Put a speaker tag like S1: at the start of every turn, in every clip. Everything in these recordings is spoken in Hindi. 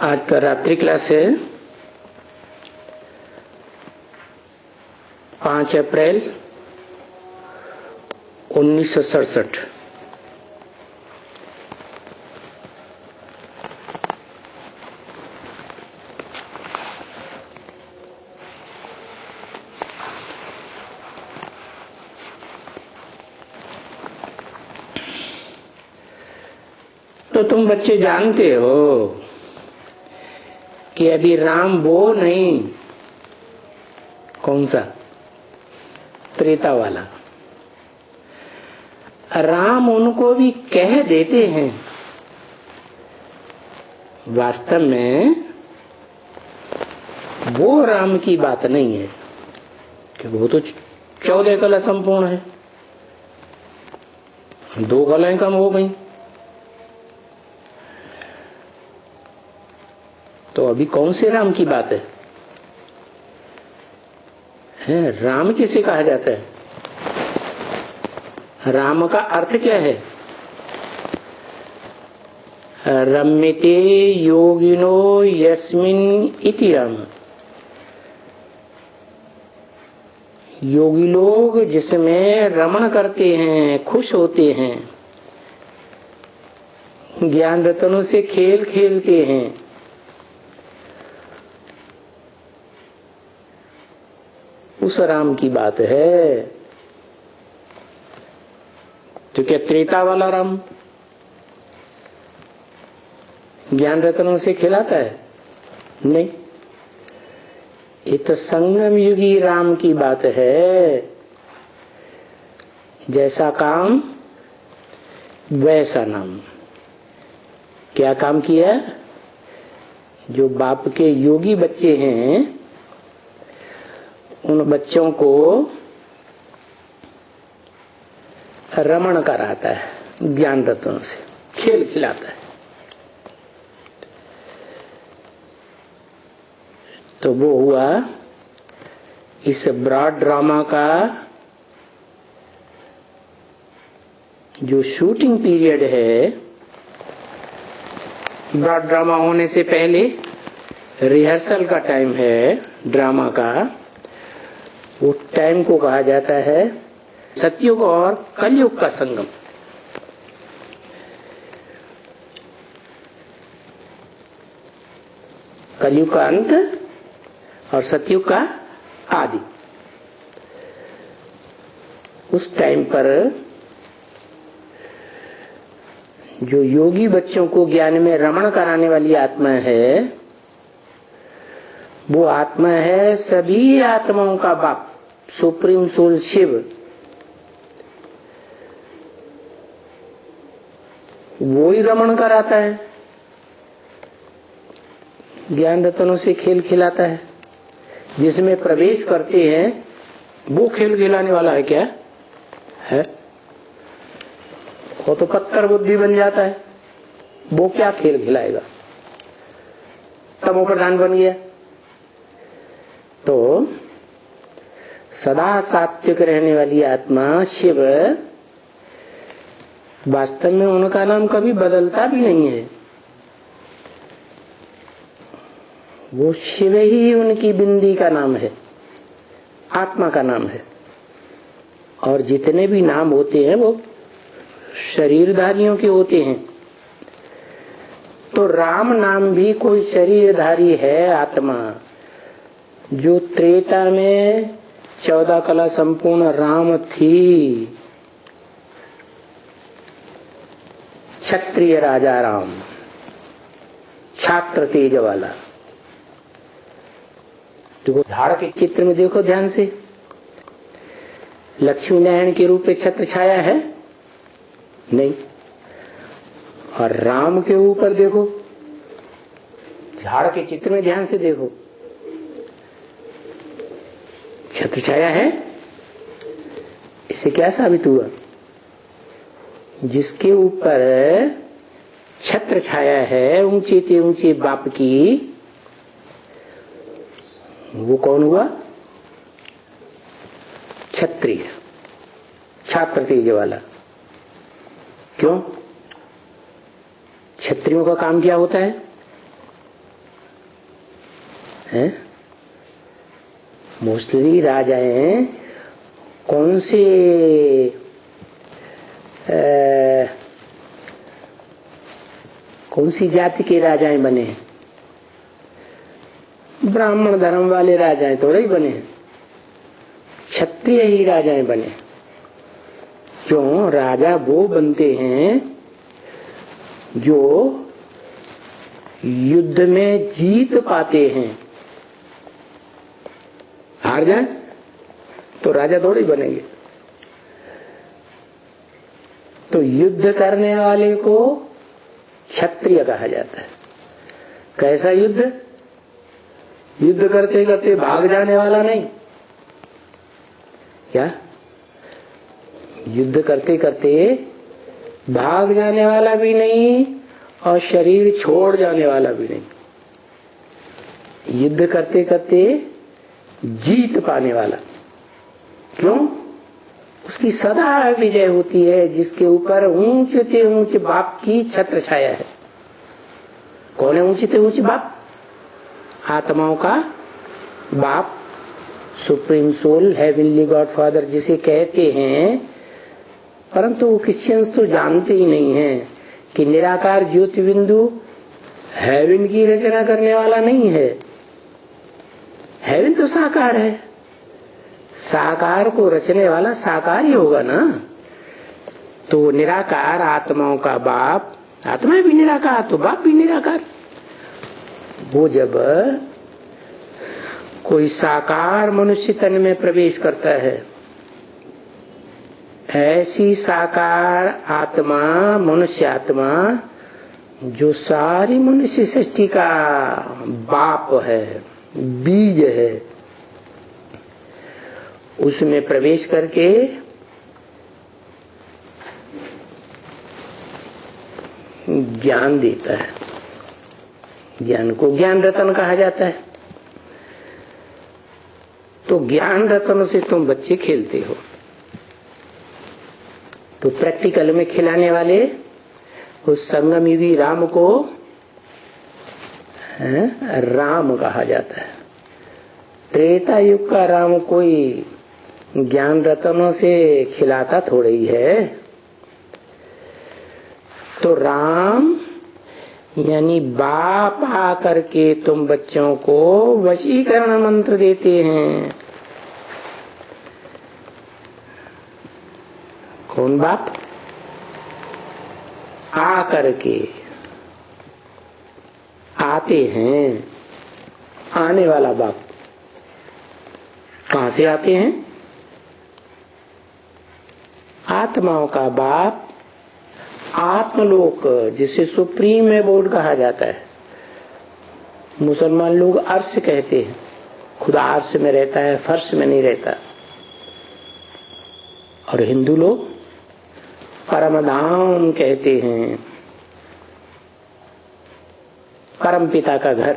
S1: आज का रात्रि क्लास है 5 अप्रैल 1967। तो तुम बच्चे जानते हो कि अभी राम वो नहीं, कौन सा, त्रेता वाला राम उनको भी कह देते हैं। वास्तव में वो राम की बात नहीं है, क्योंकि वो तो 14 कला संपूर्ण है, 2 कलाएं कम हो गई। तो अभी कौन से राम की बात है? राम किसे कहा जाता है? राम का अर्थ क्या है? रम्यते योगिनो यस्मिन् इति राम। योगी लोग जिसमें रमण करते हैं, खुश होते हैं, ज्ञान रत्नों से खेल खेलते हैं, उस राम की बात है। तो क्या त्रेता वाला राम ज्ञान रत्नों से खिलाता है? नहीं, ये तो संगम युगी राम की बात है। जैसा काम वैसा नाम। क्या काम किया? जो बाप के योगी बच्चे हैं उन बच्चों को रमण कराता है, ज्ञान रत्नों से खेल खिलाता है। तो वो हुआ इस ब्रॉड ड्रामा का जो शूटिंग पीरियड है। ब्रॉड ड्रामा होने से पहले रिहर्सल का टाइम है ड्रामा का। वो टाइम को कहा जाता है सतयुग और कलयुग का संगम। कलयुग का अंत और सतयुग का आदि। उस टाइम पर जो योगी बच्चों को ज्ञान में रमण कराने वाली आत्मा है, वो आत्मा है सभी आत्माओं का बाप, सुप्रीम सोल शिव। वो ही रमण कराता है, ज्ञान रत्नों से खेल खिलाता है। जिसमें प्रवेश करते हैं वो खेल खिलाने वाला है क्या है? वो तो पत्थर बुद्धि बन जाता है, वो क्या खेल खिलाएगा? तमो प्रधान बन गया। तो सदा सात्विक रहने वाली आत्मा शिव, वास्तव में उनका नाम कभी बदलता भी नहीं है। वो शिव ही उनकी बिंदी का नाम है, आत्मा का नाम है। और जितने भी नाम होते हैं वो शरीरधारियों के होते हैं। तो राम नाम भी कोई शरीरधारी है, आत्मा। जो त्रेता में 14 कला संपूर्ण राम थी, क्षत्रिय राजा राम, छात्र तेज वाला। देखो झाड़ के चित्र में, देखो ध्यान से, लक्ष्मी नारायण के रूप में छत्र छाया है नहीं। और राम के ऊपर देखो, झाड़ के चित्र में ध्यान से देखो, छत्र छाया है। इससे क्या साबित हुआ? जिसके ऊपर छत्र छाया है ऊंचे से ऊंचे बाप की, वो कौन हुआ? क्षत्रिय, छात्र तेज वाला। क्यों? क्षत्रियों का काम क्या होता है? हैं? मोस्टली राजाएं कौन से कौन सी जाति के राजाएं बने हैं? ब्राह्मण धर्म वाले राजाएं थोड़े ही बने हैं, क्षत्रिय ही राजाएं बने। क्यों? राजा वो बनते हैं जो युद्ध में जीत पाते हैं। हार जाए तो राजा थोड़ी बनेंगे। तो युद्ध करने वाले को क्षत्रिय कहा जाता है। कैसा युद्ध? युद्ध करते करते भाग जाने वाला नहीं। क्या? युद्ध करते करते भाग जाने वाला भी नहीं और शरीर छोड़ जाने वाला भी नहीं। युद्ध करते करते जीत पाने वाला। क्यों? उसकी सदा विजय होती है, जिसके ऊपर ऊंचे से ऊंचे बाप की छत्र छाया है। कौन है ऊंचे से ऊंचे बाप? आत्माओं का बाप, supreme soul, heavenly God father जिसे कहते हैं। परंतु क्रिश्चियंस तो जानते ही नहीं हैं कि निराकार ज्योति बिंदु हेवन की रचना करने वाला नहीं है। हेवन तो साकार है, साकार को रचने वाला साकार ही होगा ना। तो निराकार आत्माओं का बाप, आत्मा भी निराकार तो बाप भी निराकार। वो जब कोई साकार मनुष्य तन में प्रवेश करता है, ऐसी साकार आत्मा, मनुष्य आत्मा जो सारी मनुष्य सृष्टि का बाप है, बीज है, उसमें प्रवेश करके ज्ञान देता है। ज्ञान को ज्ञान रतन कहा जाता है। तो ज्ञान रतन से तुम बच्चे खेलते हो, तो प्रैक्टिकल में खिलाने वाले उस संगम युगी राम को राम कहा जाता है। त्रेता युग का राम कोई ज्ञान रतनों से खिलाता थोड़ा ही है। तो राम यानी बाप आकर के तुम बच्चों को वशीकरण मंत्र देते हैं। कौन बाप? आकर के आते हैं, आने वाला बाप। कहां से आते हैं? आत्माओं का बाप, आत्मलोक जिसे सुप्रीम एबोर्ड कहा जाता है। मुसलमान लोग अर्श कहते हैं, खुदा अर्श में रहता है, फर्श में नहीं रहता। और हिंदू लोग परमधाम कहते हैं, परम पिता का घर।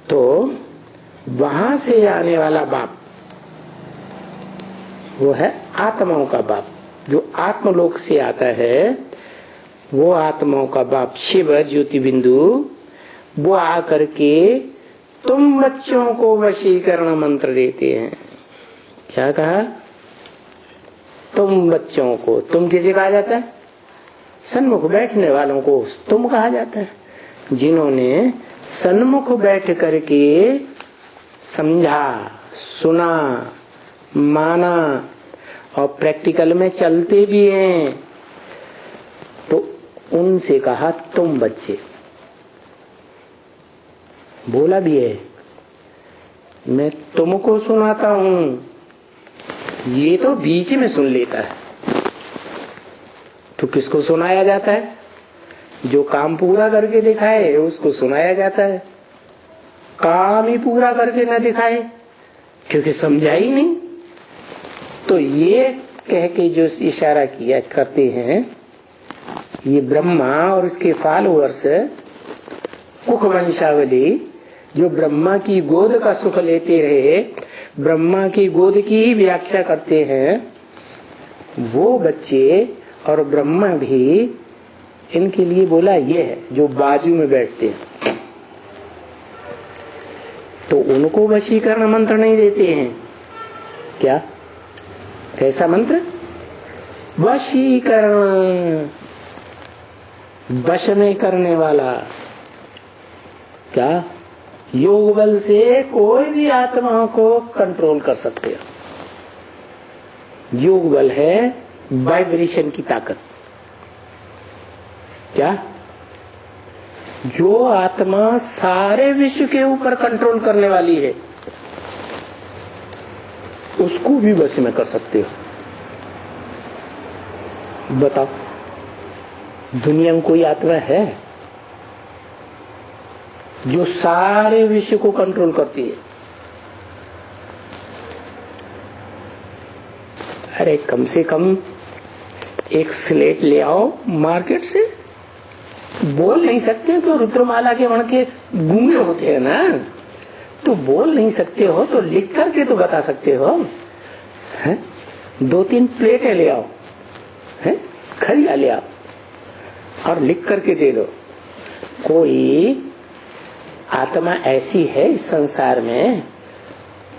S1: तो वहां से आने वाला बाप वो है आत्माओं का बाप। जो आत्मलोक से आता है वो आत्माओं का बाप शिव ज्योति बिंदु, वो आकर के तुम बच्चों को वशीकरण मंत्र देते हैं। क्या कहा? तुम बच्चों को। तुम किसे कहा जाता है? सन्मुख बैठने वालों को तुम कहा जाता है। जिन्होंने सन्मुख बैठ करके समझा, सुना, माना और प्रैक्टिकल में चलते भी हैं, तो उनसे कहा तुम बच्चे। बोला भी है, मैं तुमको सुनाता हूं, ये तो बीच में सुन लेता है। तो किसको सुनाया जाता है? जो काम पूरा करके दिखाए उसको सुनाया जाता है। काम ही पूरा करके न दिखाए क्योंकि समझा ही नहीं। तो ये कह के जो इशारा किया करते हैं, ये ब्रह्मा और उसके फॉलोअर्स कुख वंशावली जो ब्रह्मा की गोद का सुख लेते रहे, ब्रह्मा की गोद की ही व्याख्या करते हैं, वो बच्चे और ब्रह्मा भी इनके लिए बोला ये है जो बाजू में बैठते हैं। तो उनको वशीकरण मंत्र नहीं देते हैं क्या? कैसा मंत्र? वशीकरण, वश में करने वाला। क्या? योग बल से कोई भी आत्मा को कंट्रोल कर सकते हो। योग बल है वाइब्रेशन की ताकत। क्या? जो आत्मा सारे विश्व के ऊपर कंट्रोल करने वाली है, उसको भी वश में कर सकते हो। बताओ, दुनिया में कोई आत्मा है जो सारे विश्व को कंट्रोल करती है? अरे कम से कम एक स्लेट ले आओ मार्केट से। बोल नहीं सकते तो रुद्रमाला के वण के गूंगे होते हैं ना, तो बोल नहीं सकते हो तो लिख करके तो बता सकते हो। है? 2-3 प्लेटें ले आओ, है? खरिया ले आओ और लिख करके दे दो। कोई आत्मा ऐसी है इस संसार में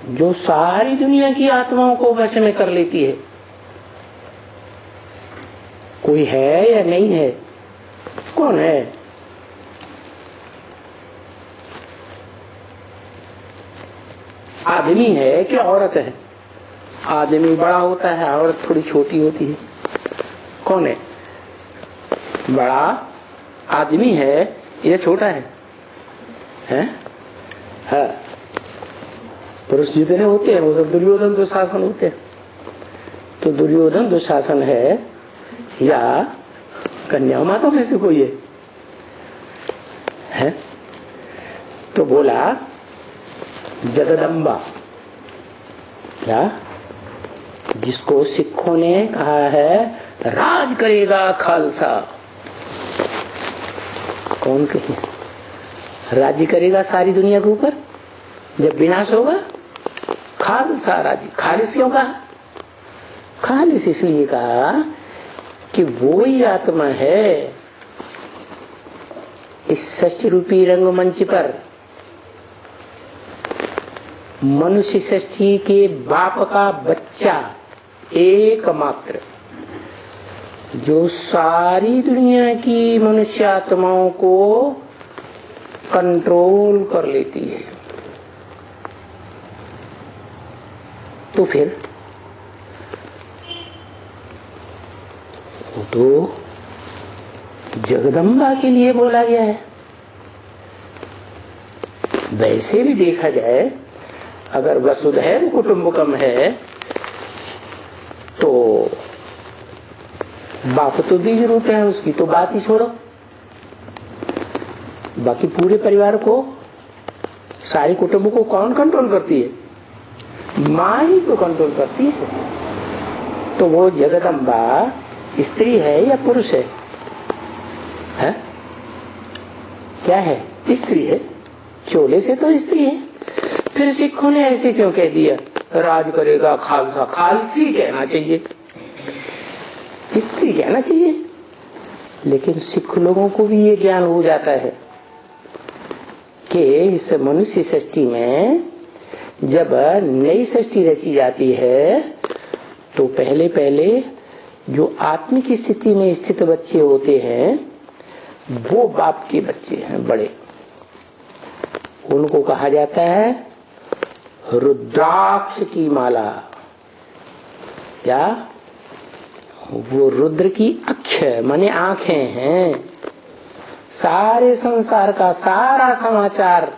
S1: जो सारी दुनिया की आत्माओं को वश में कर लेती है? कोई है या नहीं है? कौन है? आदमी है कि औरत है? आदमी बड़ा होता है, औरत थोड़ी छोटी होती है। कौन है? बड़ा आदमी है या छोटा है? हाँ, पुरुष जितने होते हैं वो सब दुर्योधन दुशासन होते हैं। तो दुर्योधन दुशासन है या कन्या माता में से कोई है? तो बोला जगदम्बा। क्या? जिसको सिखों ने कहा है राज करेगा खालसा। कौन कहे? राज्य करेगा सारी दुनिया के ऊपर जब विनाश होगा। खालसा राज्य। खालिस क्यों कहा? खालिस इसलिए कहा कि वो ही आत्मा है इस सृष्टि रूपी रंगमंच पर मनुष्य सृष्टि के बाप का बच्चा एकमात्र, जो सारी दुनिया की मनुष्य आत्माओं को कंट्रोल कर लेती है। तो फिर वो तो जगदम्बा के लिए बोला गया है। वैसे भी देखा जाए, अगर वसुधैव कुटुंबकम है तो बाप तो बीज रूप है, उसकी तो बात ही छोड़ो। बाकी पूरे परिवार को, सारे कुटुंब को कौन कंट्रोल करती है? माँ ही तो कंट्रोल करती है। तो वो जगदम्बा स्त्री है या पुरुष है? है? क्या है? स्त्री है। चोले से तो स्त्री है। फिर सिखों ने ऐसे क्यों कह दिया राज करेगा खालसा? खालसी कहना चाहिए, स्त्री कहना चाहिए। लेकिन सिख लोगों को भी ये ज्ञान हो जाता है कि इस मनुष्य सृष्टि में जब नई सृष्टि रची जाती है तो पहले पहले जो आत्मिक स्थिति में स्थित बच्चे होते हैं वो बाप के बच्चे हैं बड़े। उनको कहा जाता है रुद्राक्ष की माला। क्या? वो रुद्र की अक्ष माने आंखें हैं। सारे संसार का सारा समाचार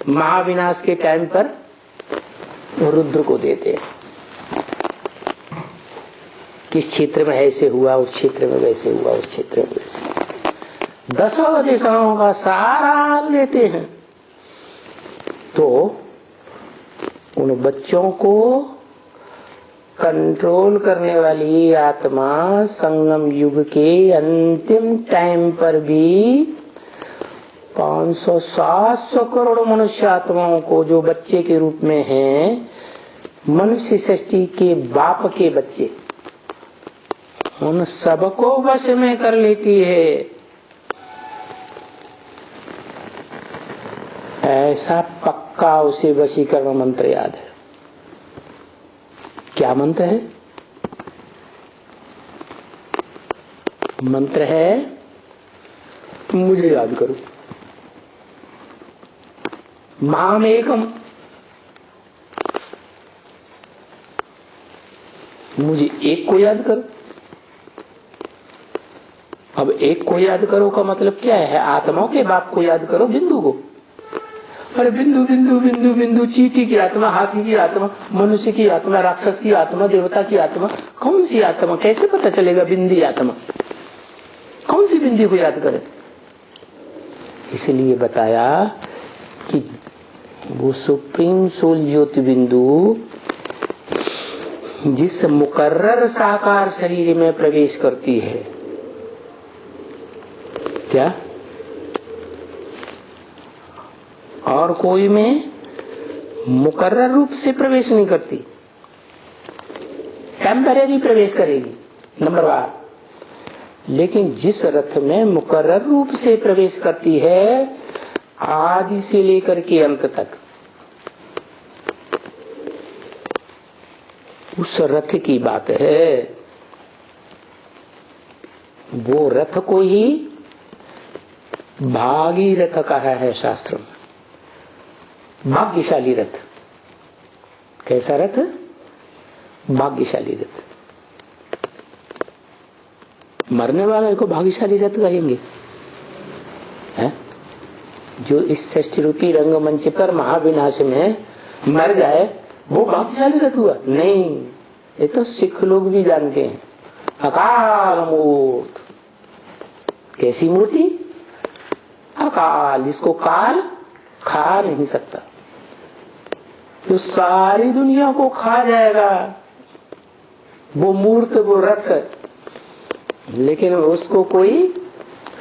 S1: महाविनाश के टाइम पर रुद्र को देते हैं। किस क्षेत्र में ऐसे हुआ, उस क्षेत्र में वैसे हुआ, उस क्षेत्र में वैसे, 10 दिशाओं का सारा हाल लेते हैं। तो उन बच्चों को कंट्रोल करने वाली आत्मा संगम युग के अंतिम टाइम पर भी 500-700 करोड़ मनुष्य आत्माओं को, जो बच्चे के रूप में हैं, मनुष्य सृष्टि के बाप के बच्चे, उन सबको वश में कर लेती है। ऐसा पक्का पक्का उसे वशीकरण मंत्र याद है। क्या मंत्र है? मंत्र है मुझे याद करो, मामेकम, मुझे एक को याद करो। अब एक को याद करो का मतलब क्या है? आत्माओं के बाप को याद करो, बिंदु को। अरे बिंदु बिंदु बिंदु बिंदु, चींटी की आत्मा, हाथी की आत्मा, मनुष्य की आत्मा, राक्षस की आत्मा, देवता की आत्मा, कौन सी आत्मा? कैसे पता चलेगा बिंदी आत्मा? कौन सी बिंदी को याद करें? इसलिए बताया कि वो सुप्रीम सोल ज्योति बिंदु जिस मुकर्रर साकार शरीर में प्रवेश करती है, क्या और कोई में मुकर्रर रूप से प्रवेश नहीं करती, टेम्परेरी प्रवेश करेगी, नंबर 1। लेकिन जिस रथ में मुकर्रर रूप से प्रवेश करती है, आदि से लेकर के अंत तक, उस रथ की बात है। वो रथ को ही भागीरथ कहा है शास्त्र में। भाग्यशाली रथ। कैसा रथ? भाग्यशाली रथ। मरने वाले को भाग्यशाली रथ कहेंगे है? जो इस षष्ठी रूपी रंगमंच पर महाविनाश में मर जाए वो भाग्यशाली रथ हुआ? नहीं, ये तो सिख लोग भी जानते हैं। अकाल मूर्त। कैसी मूर्ति? अकाल, जिसको काल खा नहीं सकता, जो सारी दुनिया को खा जाएगा, वो मूर्त, वो रथ, लेकिन उसको कोई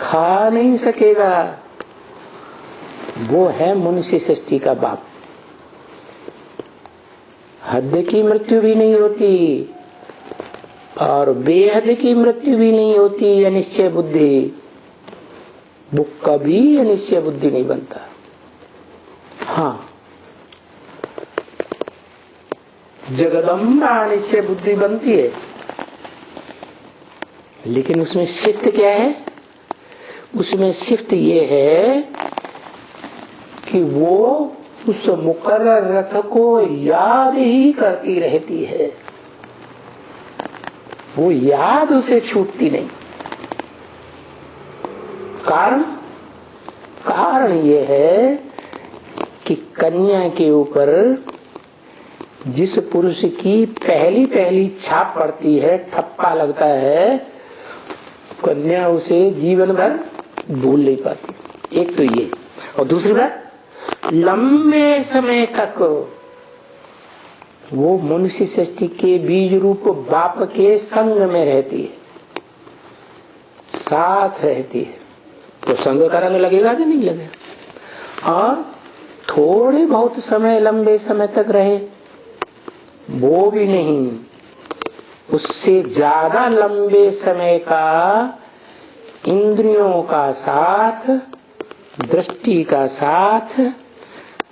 S1: खा नहीं सकेगा। वो है मनुष्य सृष्टि का बाप। हद की मृत्यु भी नहीं होती और बेहद की मृत्यु भी नहीं होती। अनिश्चय बुद्धि, वो कभी अनिश्चय बुद्धि नहीं बनता। हाँ, जगदम्बा अनिश्चय बुद्धि बनती है, लेकिन उसमें शिफ्ट क्या है? उसमें शिफ्ट ये है कि वो उस मुकर्रर रथ को याद ही करती रहती है। वो याद उसे छूटती नहीं। कारण ये है कि कन्या के ऊपर जिस पुरुष की पहली पहली छाप पड़ती है, ठप्पा लगता है, कन्या उसे जीवन भर भूल नहीं पाती। एक तो ये, और दूसरी बात, लंबे समय तक वो मनुष्य सृष्टि के बीज रूप बाप के संग में रहती है, साथ रहती है। तो संग का रंग लगेगा कि नहीं लगेगा? और थोड़े बहुत समय, लंबे समय तक रहे, वो भी नहीं, उससे ज्यादा लंबे समय का इंद्रियों का साथ, दृष्टि का साथ,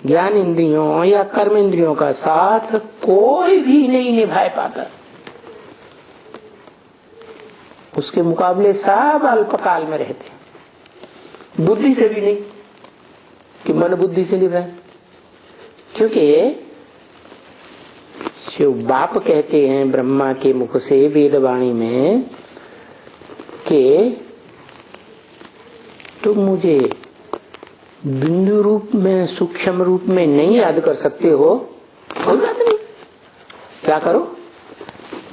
S1: ज्ञान इंद्रियों या कर्म इंद्रियों का साथ कोई भी नहीं निभा पाता। उसके मुकाबले सब अल्पकाल में रहते हैं। बुद्धि से भी नहीं कि मन बुद्धि से निभाए, क्योंकि जो बाप कहते हैं ब्रह्मा के मुख से वेदवाणी में कि तुम मुझे बिंदु रूप में, सूक्ष्म रूप में नहीं याद कर सकते हो, कोई बात नहीं, क्या करो,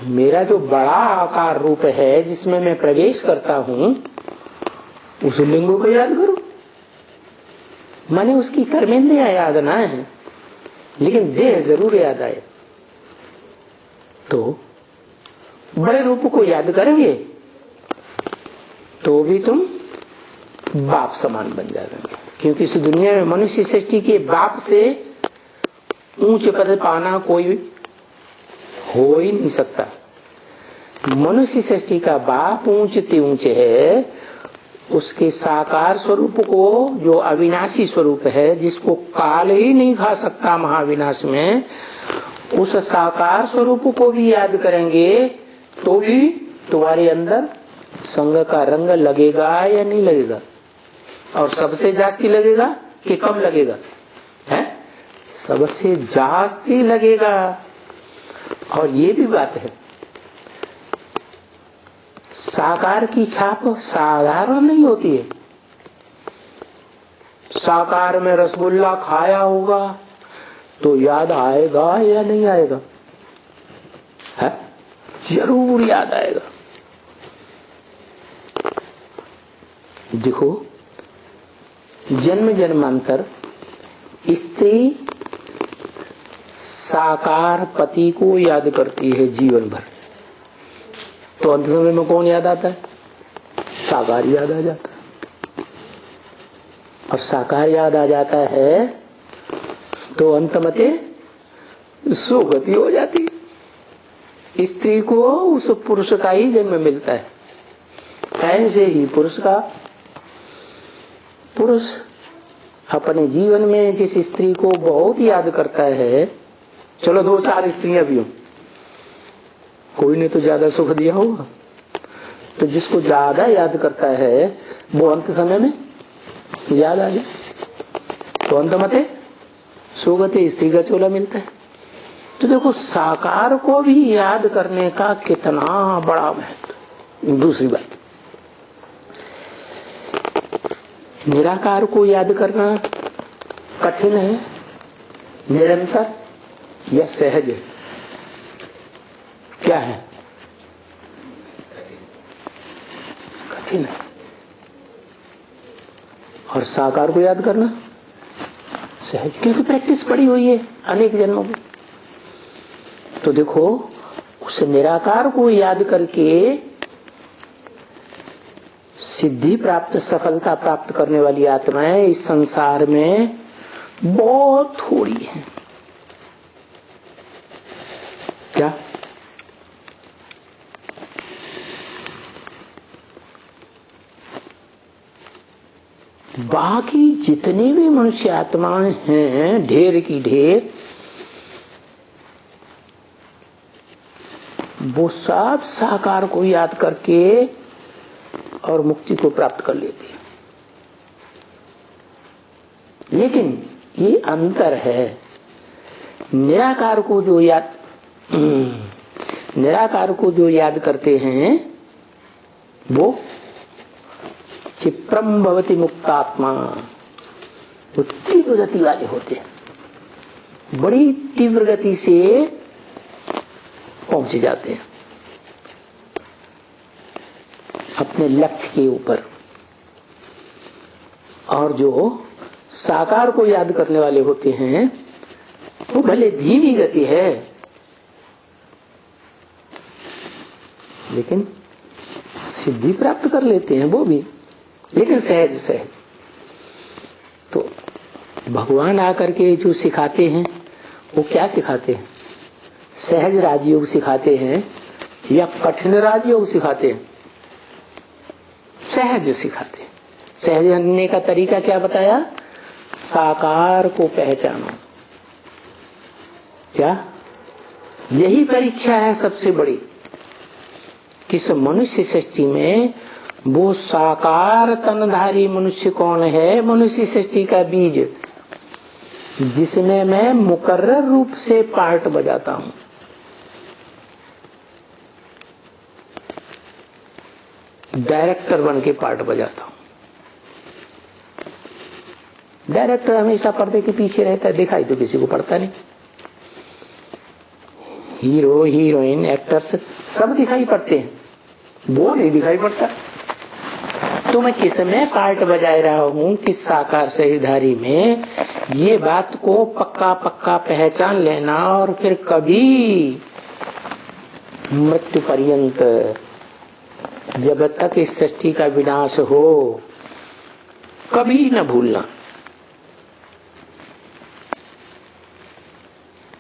S1: मेरा जो बड़ा आकार रूप है जिसमें मैं प्रवेश करता हूं, उस लिंगों को याद करो। माने उसकी कर्मेंद्रियां याद ना है, लेकिन देह जरूर याद आए। तो बड़े रूप को याद करेंगे तो भी तुम बाप समान बन जाएंगे, क्योंकि इस दुनिया में मनुष्य सृष्टि के बाप से ऊंच पद पाना कोई हो ही नहीं सकता। मनुष्य सृष्टि का बाप ऊंच ते ऊंच है, उसके साकार स्वरूप को, जो अविनाशी स्वरूप है, जिसको काल ही नहीं खा सकता महाविनाश में, उस साकार स्वरूप को भी याद करेंगे तो भी तुम्हारे अंदर संग का रंग लगेगा या नहीं लगेगा? और सबसे जास्ती लगेगा कि कम लगेगा? है, सबसे जास्ती लगेगा। और ये भी बात है, साकार की छाप साधारण नहीं होती है। साकार में रसगुल्ला खाया होगा तो याद आएगा या नहीं आएगा? है, जरूर याद आएगा। देखो, जन्म जन्मांतर स्त्री साकार पति को याद करती है जीवन भर, तो अंत समय में कौन याद आता है? साकार याद आ जाता है। और साकार याद आ जाता है तो अंतमते सुगति हो जाती है। स्त्री को उस पुरुष का ही जन्म मिलता है। ऐसे ही पुरुष अपने जीवन में जिस स्त्री को बहुत याद करता है, चलो 2-4 स्त्रियां भी हो, कोई ने तो ज्यादा सुख दिया होगा, तो जिसको ज्यादा याद करता है वो अंत समय में याद आ जाए तो अंतमते सुगति स्त्री का चोला मिलता है। तो देखो, साकार को भी याद करने का कितना बड़ा महत्व। दूसरी बात, निराकार को याद करना कठिन है, निरंतर या सहज है? क्या है? कठिन है। और साकार को याद करना सहज, क्योंकि प्रैक्टिस पड़ी हुई है अनेक जन्मों में। तो देखो, उस निराकार को याद करके सिद्धि प्राप्त, सफलता प्राप्त करने वाली आत्माएं इस संसार में बहुत थोड़ी है। क्या? बाकी जितनी भी मनुष्य आत्माएं हैं, ढेर की ढेर, वो सब साकार को याद करके और मुक्ति को प्राप्त कर लेती है। लेकिन ये अंतर है, निराकार को जो याद करते हैं वो क्षिप्रम भवति मुक्तात्मा, वो तीव्र गति वाले होते हैं, बड़ी तीव्र गति से पहुंच जाते हैं अपने लक्ष्य के ऊपर। और जो साकार को याद करने वाले होते हैं वो भले धीमी गति है लेकिन सिद्धि प्राप्त कर लेते हैं वो भी, लेकिन सहज सहज। तो भगवान आकर के जो सिखाते हैं वो क्या सिखाते हैं? सहज राजयोग सिखाते हैं या कठिन राजयोग सिखाते हैं? सहज सिखाते हैं। सहज बनने का तरीका क्या बताया? साकार को पहचानो। क्या? यही परीक्षा है सबसे बड़ी, किस मनुष्य सृष्टि में वो साकार तनधारी मनुष्य कौन है? मनुष्य सृष्टि का बीज, जिसमें मैं मुकर्रर रूप से पार्ट बजाता हूं। डायरेक्टर बन के पार्ट बजाता हूं। डायरेक्टर हमेशा पर्दे के पीछे रहता है, दिखाई तो किसी को पड़ता नहीं। हीरो, हीरोइन, एक्टर्स सब दिखाई पड़ते हैं, वो नहीं दिखाई पड़ता। तो मैं किस में पार्ट बजा रहा हूं, किस साकार शरीरधारी में, ये बात को पक्का पक्का पहचान लेना। और फिर कभी मृत्यु पर्यंत, जब तक इस सृष्टि का विनाश हो, कभी न भूलना।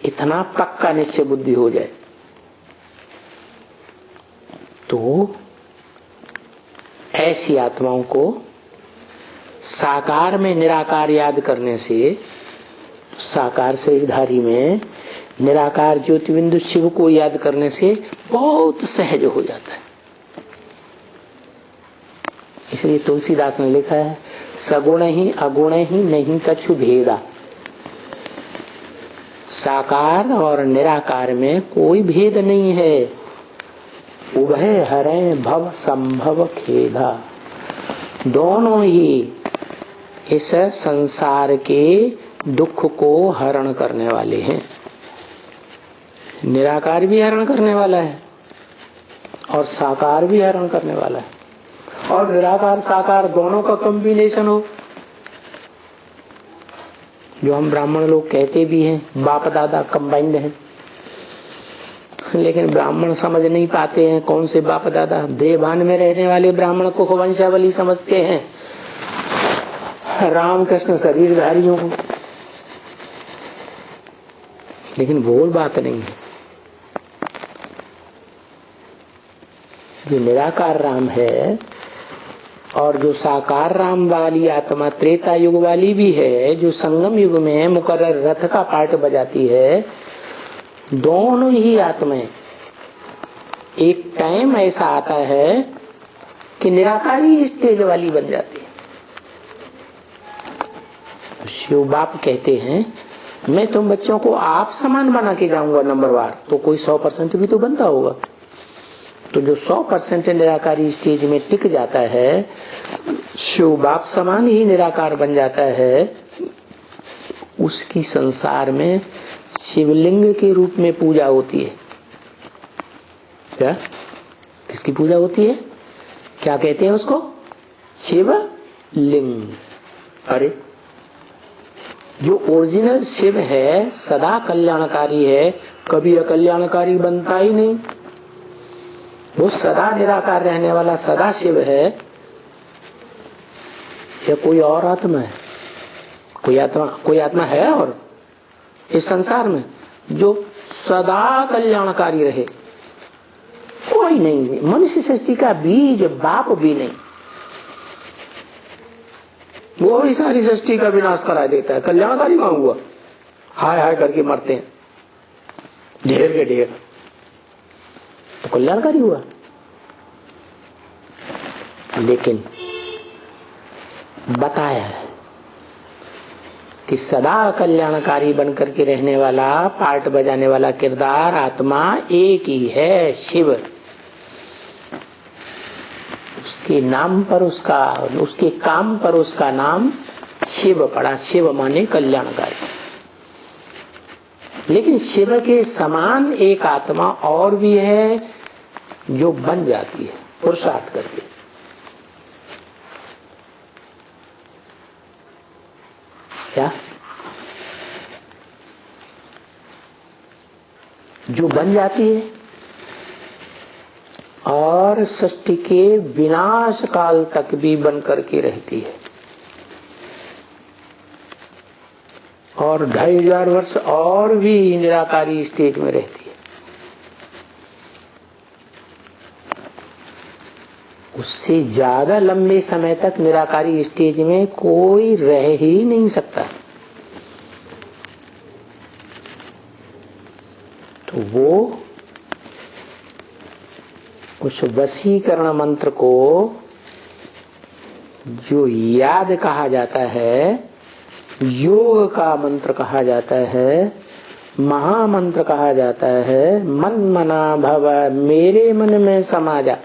S1: इतना पक्का निश्चय बुद्धि हो जाए तो ऐसी आत्माओं को साकार में निराकार याद करने से, साकार शरीरधारी में निराकार ज्योति बिंदु शिव को याद करने से बहुत सहज हो जाता है। इसलिए तुलसीदास ने लिखा है, सगुण ही अगुण ही नहीं कछु भेदा। साकार और निराकार में कोई भेद नहीं है। उभय हरे भव संभव खेदा। दोनों ही इस संसार के दुख को हरण करने वाले हैं। निराकार भी हरण करने वाला है और साकार भी हरण करने वाला है। और निराकार साकार दोनों का कॉम्बिनेशन हो, जो हम ब्राह्मण लोग कहते भी हैं, बाप दादा कंबाइंड है। लेकिन ब्राह्मण समझ नहीं पाते हैं कौन से बाप दादा। देवभान में रहने वाले ब्राह्मण को वंशावली समझते हैं, रामकृष्ण शरीरधारियों को, लेकिन वो बात नहीं है। जो निराकार राम है और जो साकार राम वाली आत्मा त्रेता युग वाली भी है, जो संगम युग में मुकर्रर रथ का पार्ट बजाती है, दोनों ही आत्माएं एक टाइम ऐसा आता है कि निराकारी स्टेज वाली बन जाती है। शिव बाप कहते हैं, मैं तुम बच्चों को आप समान बना के जाऊंगा नंबरवार, तो कोई 100% भी तो बनता होगा। तो जो 100% निराकारी स्टेज में टिक जाता है, शिव बाप समान ही निराकार बन जाता है, उसकी संसार में शिवलिंग के रूप में पूजा होती है। क्या? किसकी पूजा होती है? क्या कहते हैं उसको? शिवलिंग। अरे जो ओरिजिनल शिव है सदा कल्याणकारी है, कभी अकल्याणकारी बनता ही नहीं। वो सदा निराकार रहने वाला सदा शिव है, या कोई और आत्मा है? कोई आत्मा है और इस संसार में जो सदा कल्याणकारी रहे? कोई नहीं। मनुष्य सृष्टि का बीज बाप भी नहीं, वो ही सारी सृष्टि का विनाश करा देता है। कल्याणकारी कहाँ हुआ? हाय हाय करके मरते हैं ढेर के ढेर, तो कल्याणकारी हुआ। लेकिन बताया है कि सदा कल्याणकारी बनकर के रहने वाला, पार्ट बजाने वाला किरदार आत्मा एक ही है, शिव। उसके नाम पर उसके काम पर उसका नाम शिव पड़ा। शिव माने कल्याणकारी। लेकिन शिव के समान एक आत्मा और भी है जो बन जाती है पुरुषार्थ करके। क्या? जो बन जाती है और सृष्टि के विनाश काल तक भी बन करके रहती है, और 2500 वर्ष और भी निराकारी स्टेज में रहती है। उससे ज्यादा लंबे समय तक निराकारी स्टेज में कोई रह ही नहीं सकता। तो वो उस वशीकरण मंत्र को जो याद कहा जाता है, योग का मंत्र कहा जाता है, महामंत्र कहा जाता है, मन मना भव, मेरे मन में समा जा।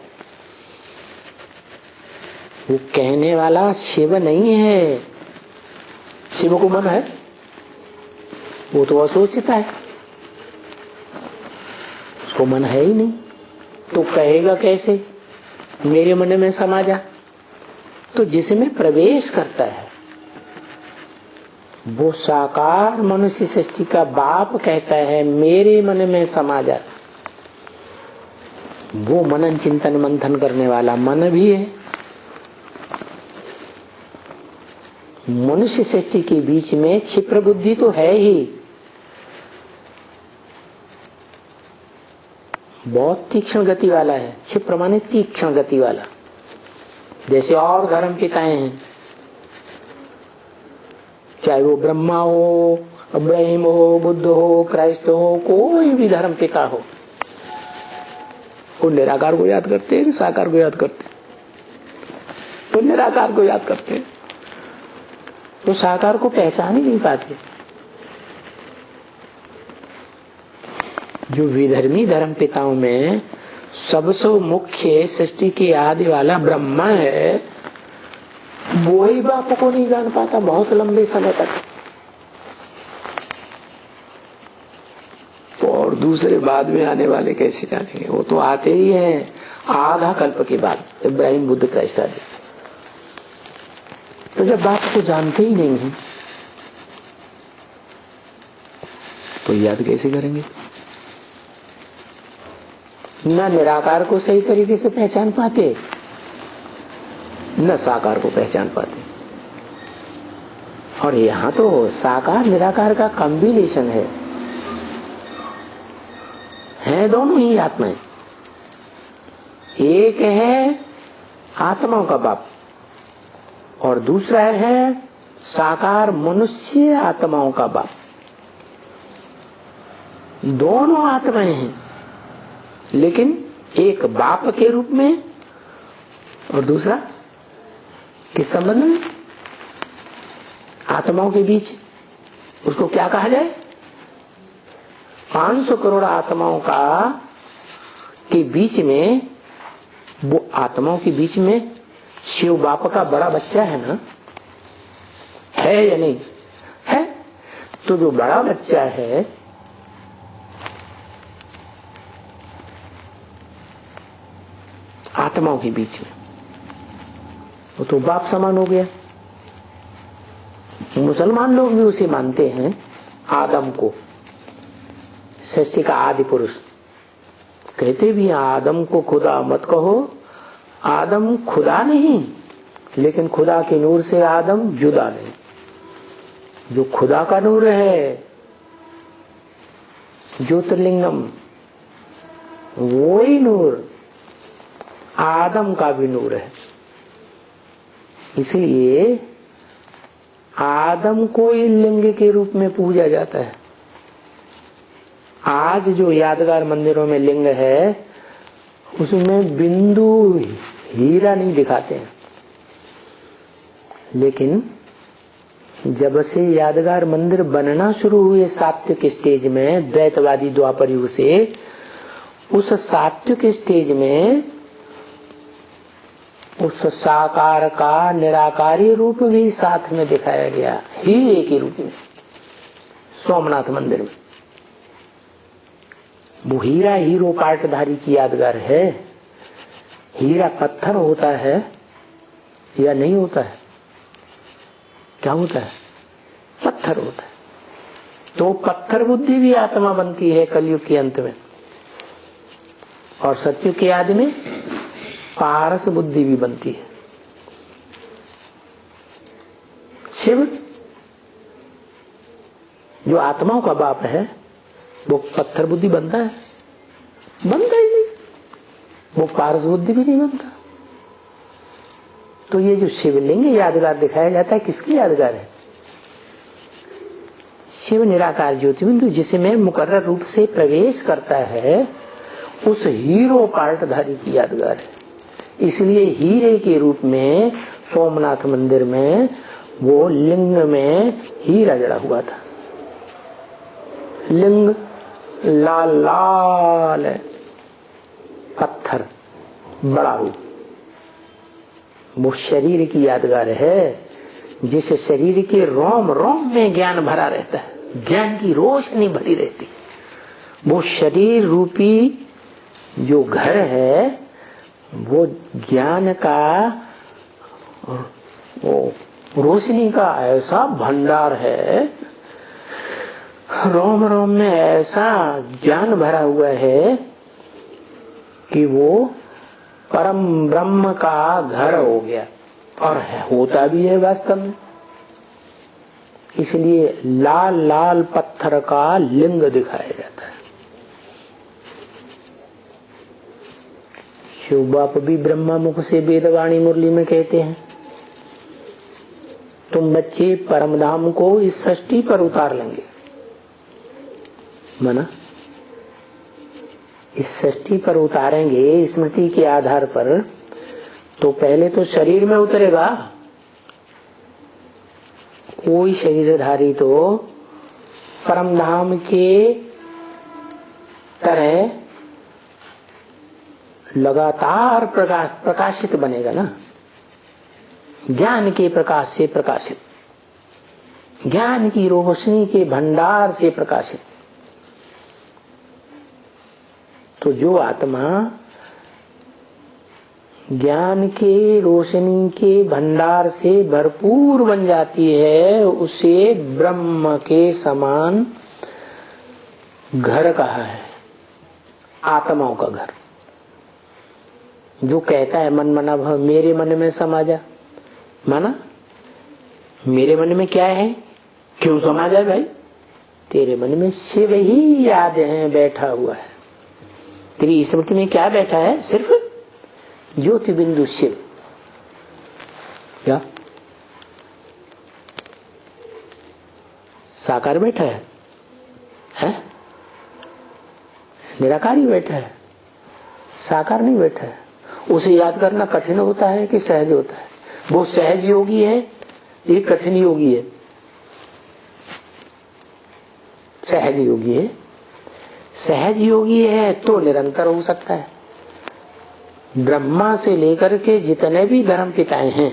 S1: वो कहने वाला शिव नहीं है। शिव को मन है? वो तो असोचता है, उसको मन है ही नहीं, तो कहेगा कैसे मेरे मन में समा जा? तो जिसमें प्रवेश करता है वो साकार मनुष्य सृष्टि का बाप कहता है मेरे मन में समा जा। वो मनन चिंतन मंथन करने वाला मन भी है। मनुष्य सृष्टि के बीच में क्षिप्र बुद्धि तो है ही, बहुत तीक्ष्ण गति वाला है। क्षिप्र माने तीक्ष्ण गति वाला। जैसे और धर्म पिताएं हैं, चाहे वो ब्रह्मा हो, इब्राहिम हो, बुद्ध हो, क्राइस्ट हो, कोई भी धर्म पिता हो, वो निराकार को याद करते हैं, साकार को याद करते हैं? तो निराकार को याद करते हैं, तो साकार को पहचान ही नहीं पाते। जो विधर्मी धर्म पिताओं में सबसे मुख्य सृष्टि के आदि वाला ब्रह्मा है, वो ही बाप को नहीं जान पाता बहुत लंबे समय तक। और दूसरे बाद में आने वाले कैसे जानेंगे? वो तो आते ही हैं आधा कल्प के बाद, इब्राहिम, बुद्ध, क्राइस्ट आदि। तो जब बाप को जानते ही नहीं है तो याद कैसे करेंगे? न निराकार को सही तरीके से पहचान पाते, न साकार को पहचान पाते। और यहाँ तो साकार निराकार का कॉम्बिनेशन है दोनों ही आत्माएं। एक है आत्माओं का बाप और दूसरा है साकार मनुष्य आत्माओं का बाप। दोनों आत्माएं हैं, लेकिन एक बाप के रूप में और दूसरा किस संबंध में? आत्माओं के बीच। उसको क्या कहा जाए? 500 करोड़ आत्माओं का के बीच में, वो आत्माओं के बीच में शिव बाप का बड़ा बच्चा है ना, है या नहीं है? तो जो बड़ा बच्चा है आत्माओं के बीच में, वो तो बाप समान हो गया। मुसलमान लोग भी उसे मानते हैं, आदम को सृष्टि का आदि पुरुष। कहते भी आदम को खुदा मत कहो, आदम खुदा नहीं, लेकिन खुदा के नूर से आदम जुदा नहीं। जो खुदा का नूर है, ज्योतिर्लिंगम, वो ही नूर आदम का भी नूर है। इसलिए आदम को ही लिंग के रूप में पूजा जाता है। आज जो यादगार मंदिरों में लिंग है, उसमें बिंदु हीरा नहीं दिखाते हैं, लेकिन जब से यादगार मंदिर बनना शुरू हुए सात्विक स्टेज में, द्वैतवादी द्वापर युग से, उस सात्विक स्टेज में उस साकार का निराकारी रूप भी साथ में दिखाया गया, हीरे के रूप में। सोमनाथ मंदिर में वो हीरा हीरो पाटधारी की यादगार है। हीरा पत्थर होता है या नहीं होता है? क्या होता है? पत्थर होता है। तो पत्थर बुद्धि भी आत्मा बनती है कलयुग के अंत में, और सत्युग के आदि में पारस बुद्धि भी बनती है। शिव जो आत्माओं का बाप है, वो पत्थर बुद्धि बनता है? बनता ही नहीं। वो पारस बुद्धि भी नहीं बनता। तो ये जो शिवलिंग यादगार दिखाया जाता है, किसकी यादगार है? शिव निराकार ज्योति बिंदु जिसमें मुकर्रर रूप से प्रवेश करता है, उस हीरो पार्टधारी की यादगार है। इसलिए हीरे के रूप में सोमनाथ मंदिर में वो लिंग में हीरा जड़ा हुआ था। लिंग लाल लाल है, पत्थर बड़ा रूप। वो शरीर की यादगार है, जिस शरीर के रोम रोम में ज्ञान भरा रहता है, ज्ञान की रोशनी भरी रहती। वो शरीर रूपी जो घर है, वो ज्ञान का, वो रोशनी का ऐसा भंडार है, रोम रोम में ऐसा ज्ञान भरा हुआ है कि वो परम ब्रह्म का घर हो गया, और होता भी है वास्तव में। इसलिए लाल लाल पत्थर का लिंग दिखाया जाता है। शिव बाप भी ब्रह्मा मुख से वेदवाणी मुरली में कहते हैं, तुम बच्चे परम धाम को इस सृष्टि पर उतार लेंगे। माना इस सृष्टि पर उतारेंगे स्मृति के आधार पर, तो पहले तो शरीर में उतरेगा। कोई शरीरधारी तो परम धाम के तरह लगातार प्रकाशित बनेगा ना, ज्ञान के प्रकाश से प्रकाशित, ज्ञान की रोशनी के भंडार से प्रकाशित। तो जो आत्मा ज्ञान के रोशनी के भंडार से भरपूर बन जाती है, उसे ब्रह्म के समान घर कहा है, आत्माओं का घर। जो कहता है मन मना भव, मेरे मन में समा जा, माना मेरे मन में क्या है, क्यों समा जाए भाई? तेरे मन में शिव ही याद है, बैठा हुआ है। तेरी स्मृति में क्या बैठा है? सिर्फ ज्योति बिंदु शिव। क्या साकार बैठा है? निराकार ही बैठा है, साकार नहीं बैठा है। उसे याद करना कठिन होता है कि सहज होता है? वो सहज योगी है, ये कठिन योगी है। सहज योगी है। सहज योगी है तो निरंतर हो सकता है। ब्रह्मा से लेकर के जितने भी धर्म पिताएं हैं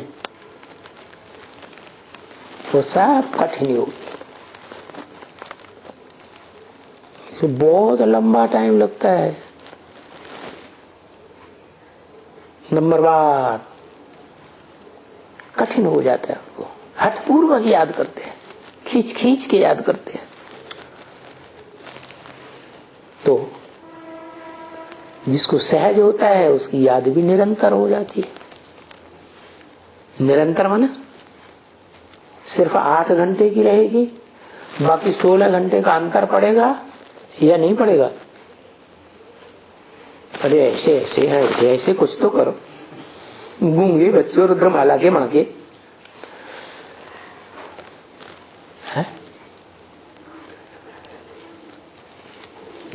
S1: वो सब कठिन योगी। इसे बहुत लंबा टाइम लगता है। नंबरवार कठिन हो जाता है, उनको हठपूर्वक याद करते हैं, खींच खींच के याद करते हैं। तो जिसको सहज होता है उसकी याद भी निरंतर हो जाती है। निरंतर माने सिर्फ 8 घंटे की रहेगी, बाकी 16 घंटे का अंतर पड़ेगा या नहीं पड़ेगा? अरे ऐसे ऐसे है, ऐसे कुछ तो करो। गूंगे बच्चों रुद्रमाला के माँ के है?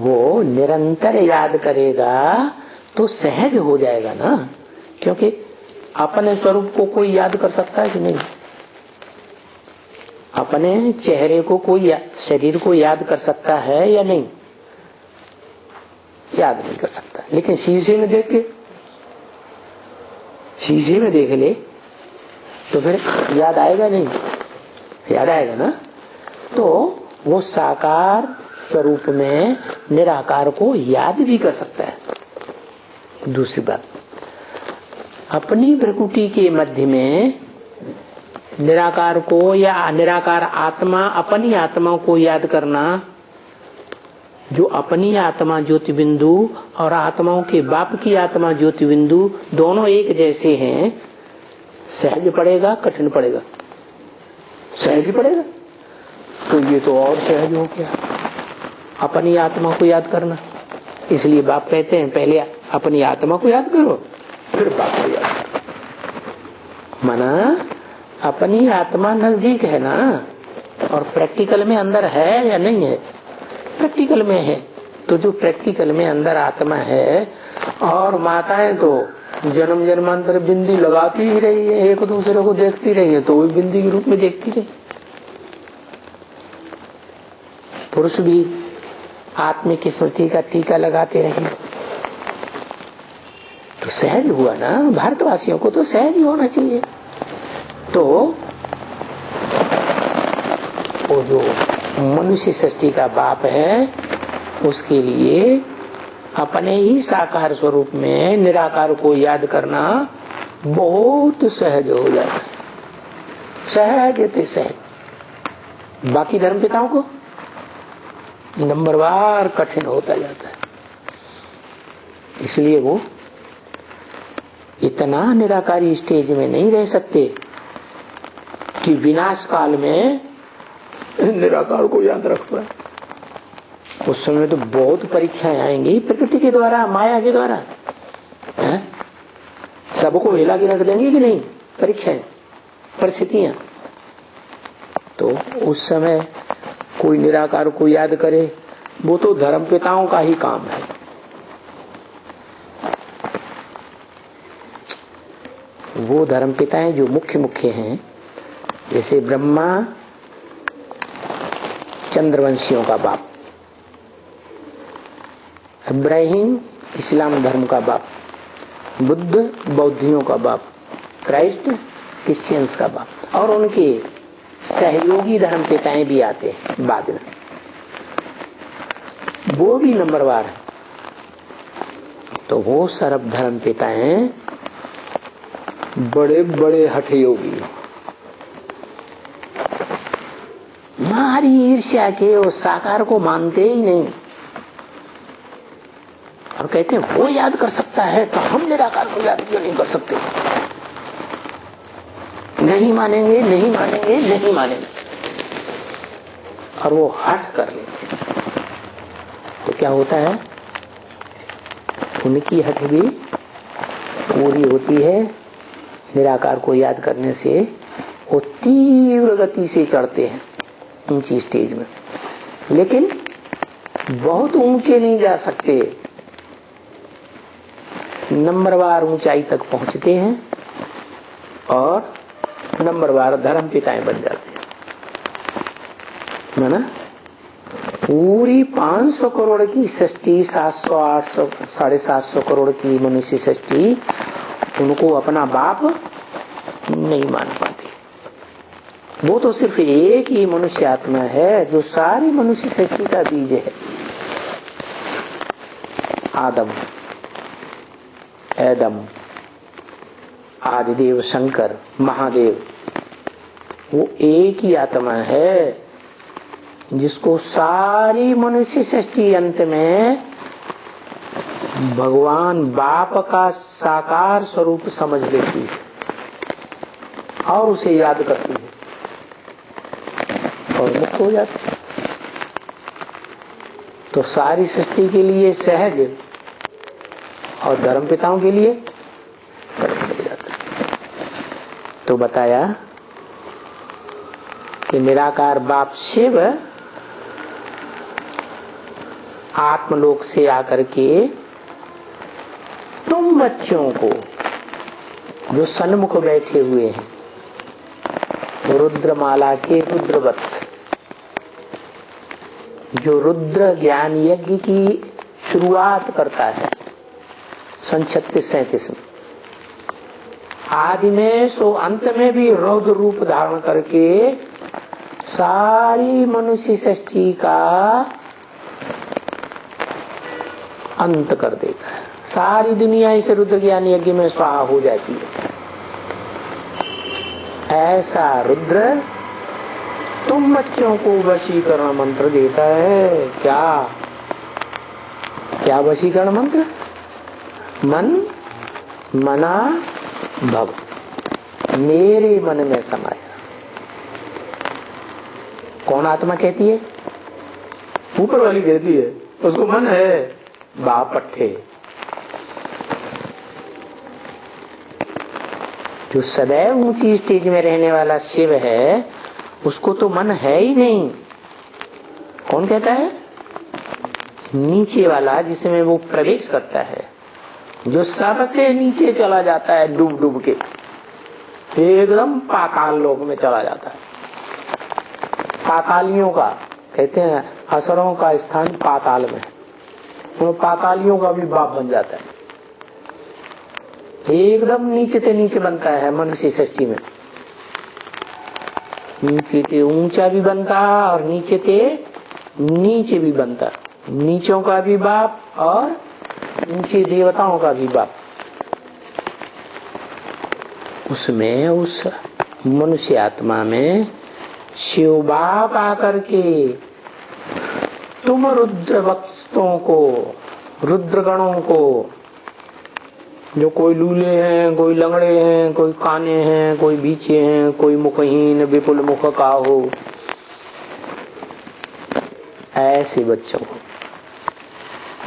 S1: वो निरंतर याद करेगा तो सहज हो जाएगा ना, क्योंकि अपने स्वरूप को कोई याद कर सकता है कि नहीं? अपने चेहरे को कोई शरीर को याद कर सकता है या नहीं? याद नहीं कर सकता। लेकिन शीशे में देख के, शीशे में देख ले तो फिर याद आएगा नहीं? याद आएगा ना। तो वो साकार स्वरूप में निराकार को याद भी कर सकता है। दूसरी बात, अपनी प्रकृति के मध्य में निराकार को या निराकार आत्मा, अपनी आत्मा को याद करना, जो अपनी आत्मा ज्योति बिंदु और आत्माओं के बाप की आत्मा ज्योति बिंदु दोनों एक जैसे हैं, सहज पड़ेगा कठिन पड़ेगा? सहज ही पड़ेगा। तो ये तो और सहज हो गया, अपनी आत्मा को याद करना। इसलिए बाप कहते हैं पहले अपनी आत्मा को याद करो फिर बाप को याद करो। माना अपनी आत्मा नजदीक है ना, और प्रैक्टिकल में अंदर है या नहीं है? प्रैक्टिकल में है। तो जो प्रैक्टिकल में अंदर आत्मा है, और माताएं तो जन्म जन्मांतर बिंदी लगाती ही रही है, एक दूसरे को देखती रही है, तो वो बिंदी के रूप में देखती रही। पुरुष भी आत्मिक स्मृति का टीका लगाते रहे, तो सहज हुआ ना। भारतवासियों को तो सहज ही होना चाहिए। तो वो जो मनुष्य सृष्टि का बाप है, उसके लिए अपने ही साकार स्वरूप में निराकार को याद करना बहुत सहज हो जाता है। सहज थे सहज। बाकी धर्म पिताओं को नंबरवार कठिन होता जाता है। इसलिए वो इतना निराकारी स्टेज में नहीं रह सकते कि विनाश काल में निराकार को याद रख पाए। उस समय तो बहुत परीक्षाएं आएंगी प्रकृति के द्वारा, माया के द्वारा। है? सबको हिला के रख देंगे कि नहीं? परीक्षाएं, परिस्थितियां। तो उस समय कोई निराकार को याद करे, वो तो धर्म पिताओं का ही काम है। वो धर्म पिताएं जो मुख्य मुख्य हैं, जैसे ब्रह्मा चंद्रवंशियों का बाप, इब्राहिम इस्लाम धर्म का बाप, बुद्ध बौद्धियों का बाप, क्राइस्ट क्रिश्चियंस का बाप, और उनके सहयोगी धर्म पिताएं भी आते हैं बाद में, वो भी नंबरवार है। तो वो सर्व धर्म पिताएं बड़े बड़े हठ योगी, मारी ईर्ष्या के उस साकार को मानते ही नहीं, और कहते हैं वो याद कर सकता है तो हम निराकार को याद क्यों नहीं कर सकते? नहीं मानेंगे, नहीं मानेंगे, नहीं मानेंगे, और वो हट कर लेते हैं। तो क्या होता है, उनकी हट भी पूरी होती है। निराकार को याद करने से वो तीव्र गति से चढ़ते हैं ऊंची स्टेज में, लेकिन बहुत ऊंचे नहीं जा सकते, नंबरवार ऊंचाई तक पहुंचते हैं और नंबरवार धर्म पिताएं बन जाते हैं। माना पूरी 500 करोड़ की सृष्टि, 700 800 750 करोड़ की मनुष्य सृष्टि, उनको अपना बाप नहीं मान पाते। वो तो सिर्फ एक ही मनुष्य आत्मा है जो सारी मनुष्य सृष्टि का बीज है। आदम, एडम, आदिदेव, शंकर, महादेव, वो एक ही आत्मा है जिसको सारी मनुष्य सृष्टि अंत में भगवान बाप का साकार स्वरूप समझ लेती है और उसे याद करती है और मुक्त हो जाती है। तो सारी सृष्टि के लिए सहज और धर्म पिताओं के लिए कठिन हो जाता है। तो बताया कि निराकार बाप शिव आत्मलोक से आकर के तुम बच्चों को जो सन्मुख बैठे हुए हैं, रुद्रमाला के रुद्रवत्स, जो रुद्र ज्ञान यज्ञ की शुरुआत करता है 36-37 में, आदि में सो अंत में भी रौद्र रूप धारण करके सारी मनुष्य सृष्टि का अंत कर देता है। सारी दुनिया इस रुद्र ज्ञान यज्ञ में स्वाहा हो जाती है। ऐसा रुद्र तुम बच्चों को वशीकरण मंत्र देता है। क्या क्या वशीकरण मंत्र? मन मना भव, मेरे मन में समाया। कौन आत्मा कहती है? ऊपर वाली कहती है, उसको मन है बापट्ठे। जो सदैव ऊंची स्टेज में रहने वाला शिव है, उसको तो मन है ही नहीं। कौन कहता है? नीचे वाला, जिसमें वो प्रवेश करता है, जो सबसे नीचे चला जाता है, डूब डूब के एकदम पाताल लोक में चला जाता है। पातालियों का कहते हैं, असुरों का स्थान पाताल में, वो पातालियों का भी बाप बन जाता है। एकदम नीचे से नीचे बनता है मनुष्य सृष्टि में। नीचे से ऊंचा भी बनता और नीचे से नीचे भी बनता, नीचों का भी बाप और ऊंचे देवताओं का भी बाप। उसमें उस मनुष्य आत्मा में शिव बाप आकर के तुम रुद्र भक्तों को, रुद्रगणों को, जो कोई लूले हैं, कोई लंगड़े हैं, कोई काने हैं, कोई बीचे हैं, कोई मुखहीन विपुल मुख का हो, ऐसे बच्चों को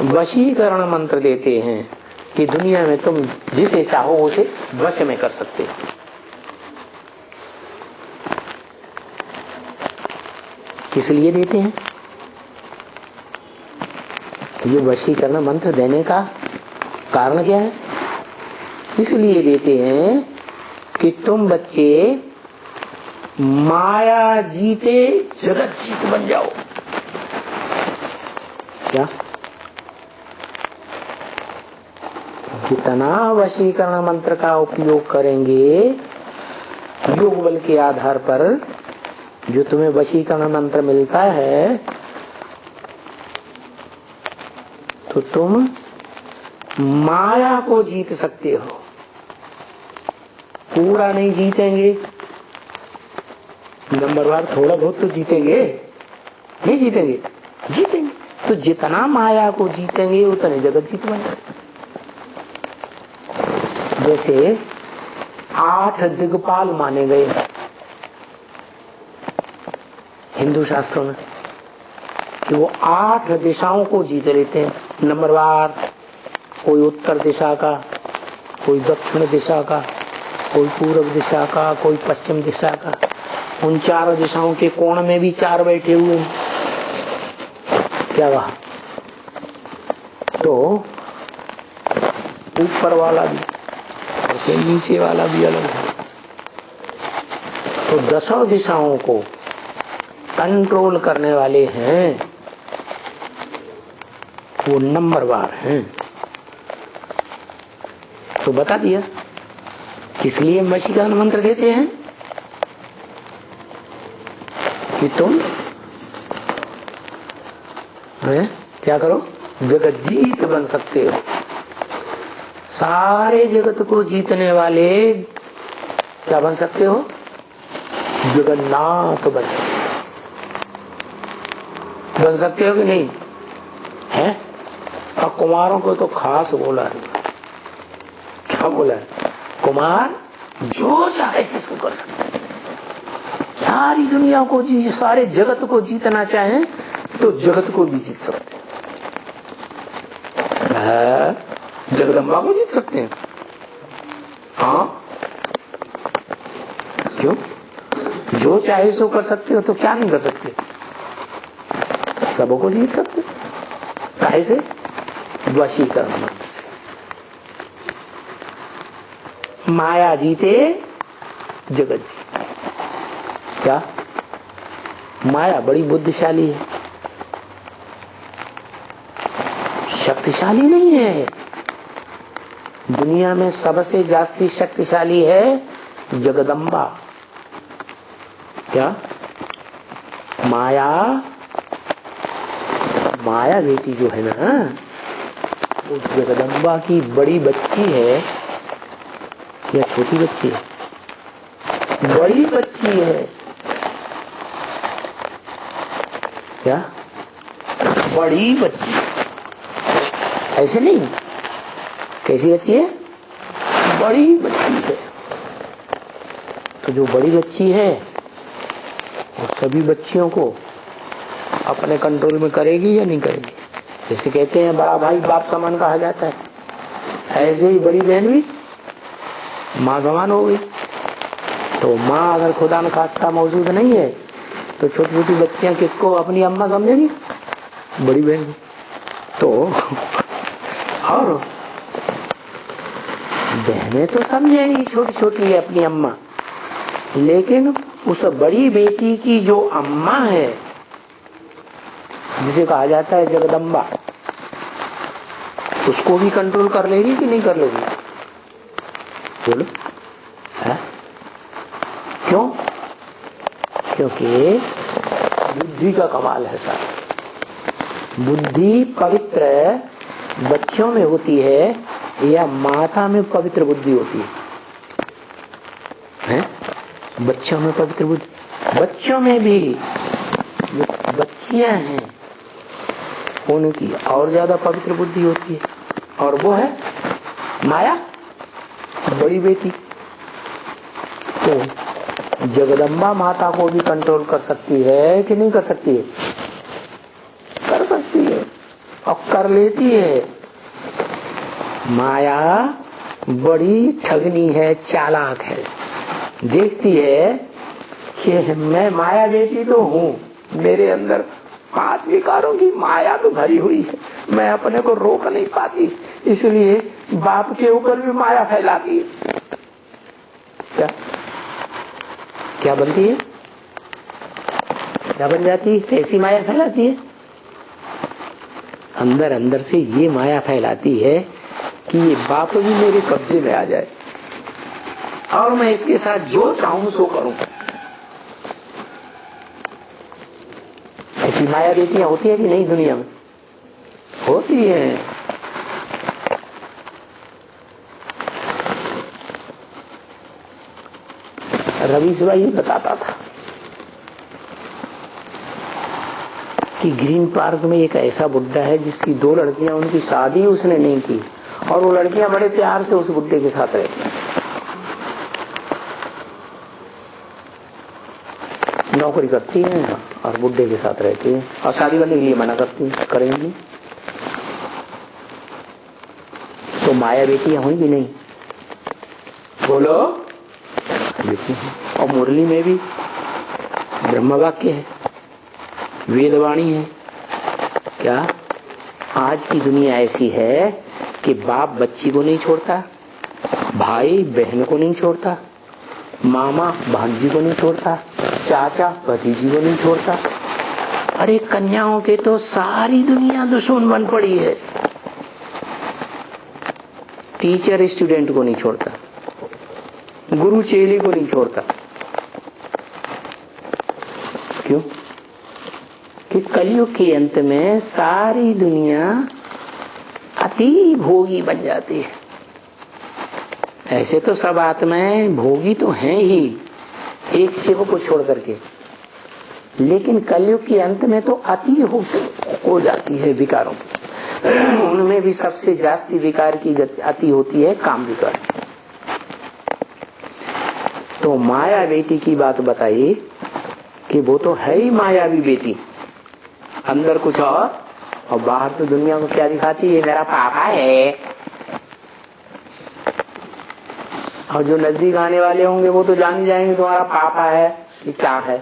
S1: वशीकरण मंत्र देते हैं कि दुनिया में तुम जिसे चाहो उसे वश में कर सकते हो। किस लिए देते हैं? ये वशीकरण मंत्र देने का कारण क्या है? इसलिए देते हैं कि तुम बच्चे माया जीते जगत जीत बन जाओ। क्या? जितना वशीकरण मंत्र का उपयोग करेंगे योग बल के आधार पर, जो तुम्हें वशीकरण मंत्र मिलता है, तो तुम माया को जीत सकते हो। पूरा नहीं जीतेंगे, नंबर वार थोड़ा बहुत तो जीतेंगे, नहीं जीतेंगे, जीतेंगे। तो जितना माया को जीतेंगे उतने जगत जीत बन जाएगा। जैसे 8 दिग्पाल माने गए हिंदू शास्त्रों में कि वो 8 दिशाओं को जीत लेते हैं नंबरवार। कोई उत्तर दिशा का, कोई दक्षिण दिशा का, कोई पूर्व दिशा का, कोई पश्चिम दिशा का। उन 4 दिशाओं के कोण में भी 4 बैठे हुए हैं। क्या कहा? तो ऊपर वाला भी और फिर नीचे वाला भी अलग है। तो 10 दिशाओं को कंट्रोल करने वाले हैं, वो नंबरवार हैं। तो बता दिया किस लिए वशीकरण मंत्र देते हैं कि तुम क्या करो, जगत जीत बन सकते हो। सारे जगत को जीतने वाले क्या बन सकते हो? जगन्नाथ बन सकते हो। बन सकते हो कि नहीं है? और कुमारों को तो खास बोला है। क्या बोला है? कुमार जो चाहे किसको कर सकते हैं। सारी दुनिया को सारे जगत को जीतना चाहें तो जगत को भी जीत सकते हैं। जगदम्बा को जीत सकते हैं। हाँ, क्यों? जो चाहे सो कर सकते हो, तो क्या नहीं कर सकते? सबको जीत सकते। काहे से? वशीकरण मंत्र से। माया जीते जगत जीते। क्या? माया बड़ी बुद्धिशाली है, शक्तिशाली नहीं है। दुनिया में सबसे जास्ती शक्तिशाली है जगदम्बा। क्या? माया बेटी जो है ना, वो जगदम्बा की बड़ी बच्ची है या छोटी बच्ची है? बड़ी बच्ची है। क्या? बड़ी बच्ची। ऐसे नहीं, कैसी बच्ची है? बड़ी बच्ची है। तो जो बड़ी बच्ची है वो सभी बच्चियों को अपने कंट्रोल में करेगी या नहीं करेगी? जैसे कहते हैं बड़ा भाई बाप समान कहा जाता है, ऐसे ही बड़ी बहन भी माँ समान हो गई। तो माँ अगर खुदा न खास्ता मौजूद नहीं है तो छोटी छोटी बच्चियां किसको अपनी अम्मा समझेगी? बड़ी बहन। तो और बहनें तो समझेगी छोटी छोटी है अपनी अम्मा, लेकिन उस बड़ी बेटी की जो अम्मा है, जिसे कहा जाता है जगदम्बा, उसको भी कंट्रोल कर लेगी कि नहीं कर लेगी? बोलो है? क्यों? क्योंकि बुद्धि का कमाल है सारा। बुद्धि पवित्र बच्चों में होती है या माता में पवित्र बुद्धि होती है? बच्चों में पवित्र बुद्धि। बच्चों में भी जो बच्चियां हैं उनकी और ज्यादा पवित्र बुद्धि होती है, और वो है माया, बड़ी बेटी। तो जगदम्बा माता को भी कंट्रोल कर सकती है कि नहीं कर सकती है? कर सकती है और कर लेती है। माया बड़ी ठगनी है, चालाक है। देखती है कि मैं माया बेटी तो हूँ, मेरे अंदर 5 विकारों की माया तो भरी हुई है, मैं अपने को रोक नहीं पाती, इसलिए बाप के ऊपर भी माया फैलाती है। क्या बनती है, क्या बन जाती है, कैसी माया फैलाती है? अंदर अंदर से ये माया फैलाती है कि ये बाप भी मेरे कब्जे में आ जाए और मैं इसके साथ जो चाहूं सो करूं। ऐसी माया बेटियां होती है कि नहीं दुनिया में? होती है। रवि शिवाई बताता था कि ग्रीन पार्क में एक ऐसा बुड्ढा है जिसकी 2 लड़कियां, उनकी शादी उसने नहीं की और वो लड़कियां बड़े प्यार से उस बुड्ढे के साथ रहती हैं। नौकरी करती हैं और बुड्ढे के साथ रहती हैं और शादी करने के लिए मना करती हैं, करेंगी। तो माया बेटियां हुई भी नहीं, बोलो बेटी। और मुरली में भी ब्रह्म वाक्य है, वेदवाणी है। क्या आज की दुनिया ऐसी है कि बाप बच्ची को नहीं छोड़ता, भाई बहन को नहीं छोड़ता, मामा भांजी को नहीं छोड़ता, चाचा भतीजी को नहीं छोड़ता। अरे कन्याओं के तो सारी दुनिया दुश्मन बन पड़ी है। टीचर स्टूडेंट को नहीं छोड़ता, गुरु चेले को नहीं छोड़ता। क्यों? कि कलयुग के अंत में सारी दुनिया अति भोगी बन जाती है। ऐसे तो सब आत्माएं भोगी तो हैं ही, एक शिव को छोड़ करके, लेकिन कलयुग के अंत में तो अति हो जाती है विकारों की। उनमें भी सबसे जास्ती विकार की अति होती है काम विकार। तो माया बेटी की बात बताई कि वो तो है ही मायावी बेटी, अंदर कुछ और बाहर से दुनिया को क्या दिखाती है, मेरा पापा है। और जो नजदीक आने वाले होंगे वो तो जान ही जाएंगे तुम्हारा पापा है कि क्या है।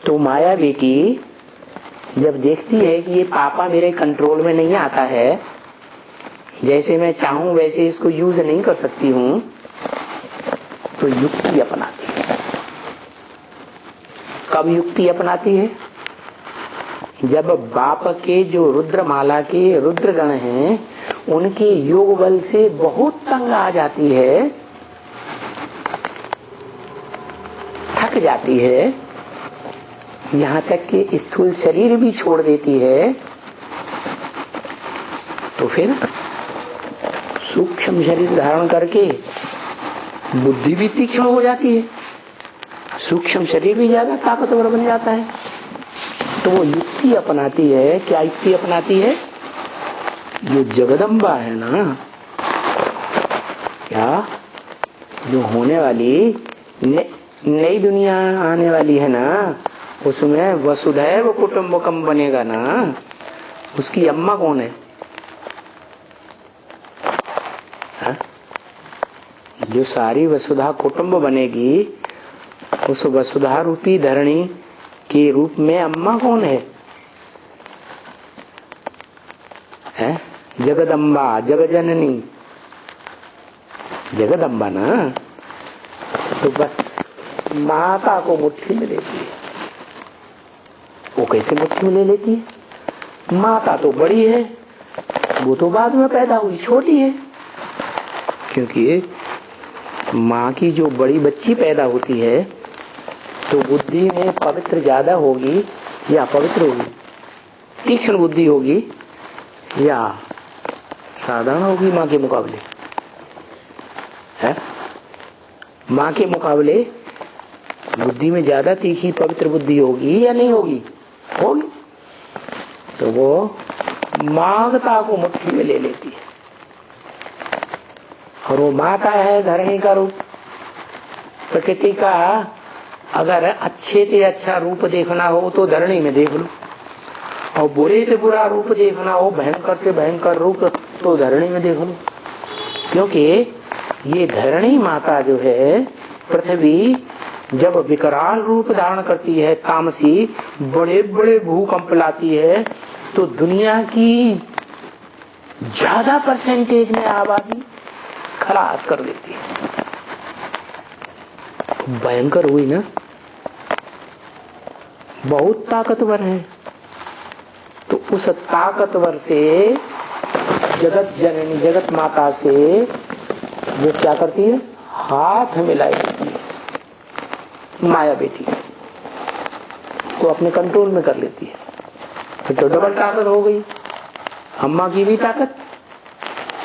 S1: तो माया बेटी जब देखती है कि ये पापा मेरे कंट्रोल में नहीं आता है, जैसे मैं चाहूं वैसे इसको यूज नहीं कर सकती हूं, तो युक्ति अपनाती है। कब युक्ति अपनाती है? जब बाप के जो रुद्रमाला के रुद्रगण हैं उनके योग बल से बहुत तंग आ जाती है, थक जाती है, यहाँ तक कि स्थूल शरीर भी छोड़ देती है, तो फिर सूक्ष्म शरीर धारण करके बुद्धि भी तीक्ष्ण हो जाती है, सूक्ष्म शरीर भी ज्यादा ताकतवर बन जाता है। तो वो युक्ति अपनाती है। क्या युक्ति अपनाती है? जो जगदम्बा है ना, क्या जो होने वाली नई दुनिया आने वाली है ना, उसमें वसुधैव कुटुम्बकम बनेगा ना, उसकी अम्मा कौन है? हा? जो सारी वसुधा कुटुंब बनेगी, उस वसुधा रूपी धरणी के रूप में अम्मा कौन है? है जगदम्बा, जगजननी, जगदम्बा ना। तो बस माता को मुट्ठी में लेती है। वो कैसे मुट्ठी में ले लेती है? माता तो बड़ी है, वो तो बाद में पैदा हुई, छोटी है। क्योंकि माँ की जो बड़ी बच्ची पैदा होती है तो बुद्धि में पवित्र ज्यादा होगी या पवित्र होगी, तीक्ष्ण बुद्धि होगी या साधारण होगी माँ के मुकाबले? है माँ के मुकाबले बुद्धि में ज्यादा तीखी पवित्र बुद्धि होगी या नहीं होगी? होगी। तो वो माता को मुट्ठी में ले लेती है। और वो माता है धरणी का रूप, प्रकृति का। अगर अच्छे से अच्छा रूप देखना हो तो धरणी में देख लो, और बुरे से बुरा रूप देखना हो, भयंकर से भयंकर रूप, तो धरणी में देख लो। क्योंकि ये धरणी माता जो है, पृथ्वी जब विकराल रूप धारण करती है, तामसी बड़े बड़े भूकंप लाती है, तो दुनिया की ज्यादा परसेंटेज में आबादी खलास कर देती है। भयंकर हुई ना, बहुत ताकतवर है। तो उस ताकतवर से, जगत जननी जगत माता से वो क्या करती है, हाथ मिलाई देती है। माया बेटी को अपने कंट्रोल में कर लेती है। फिर तो डबल ताकत हो गई, अम्मा की भी ताकत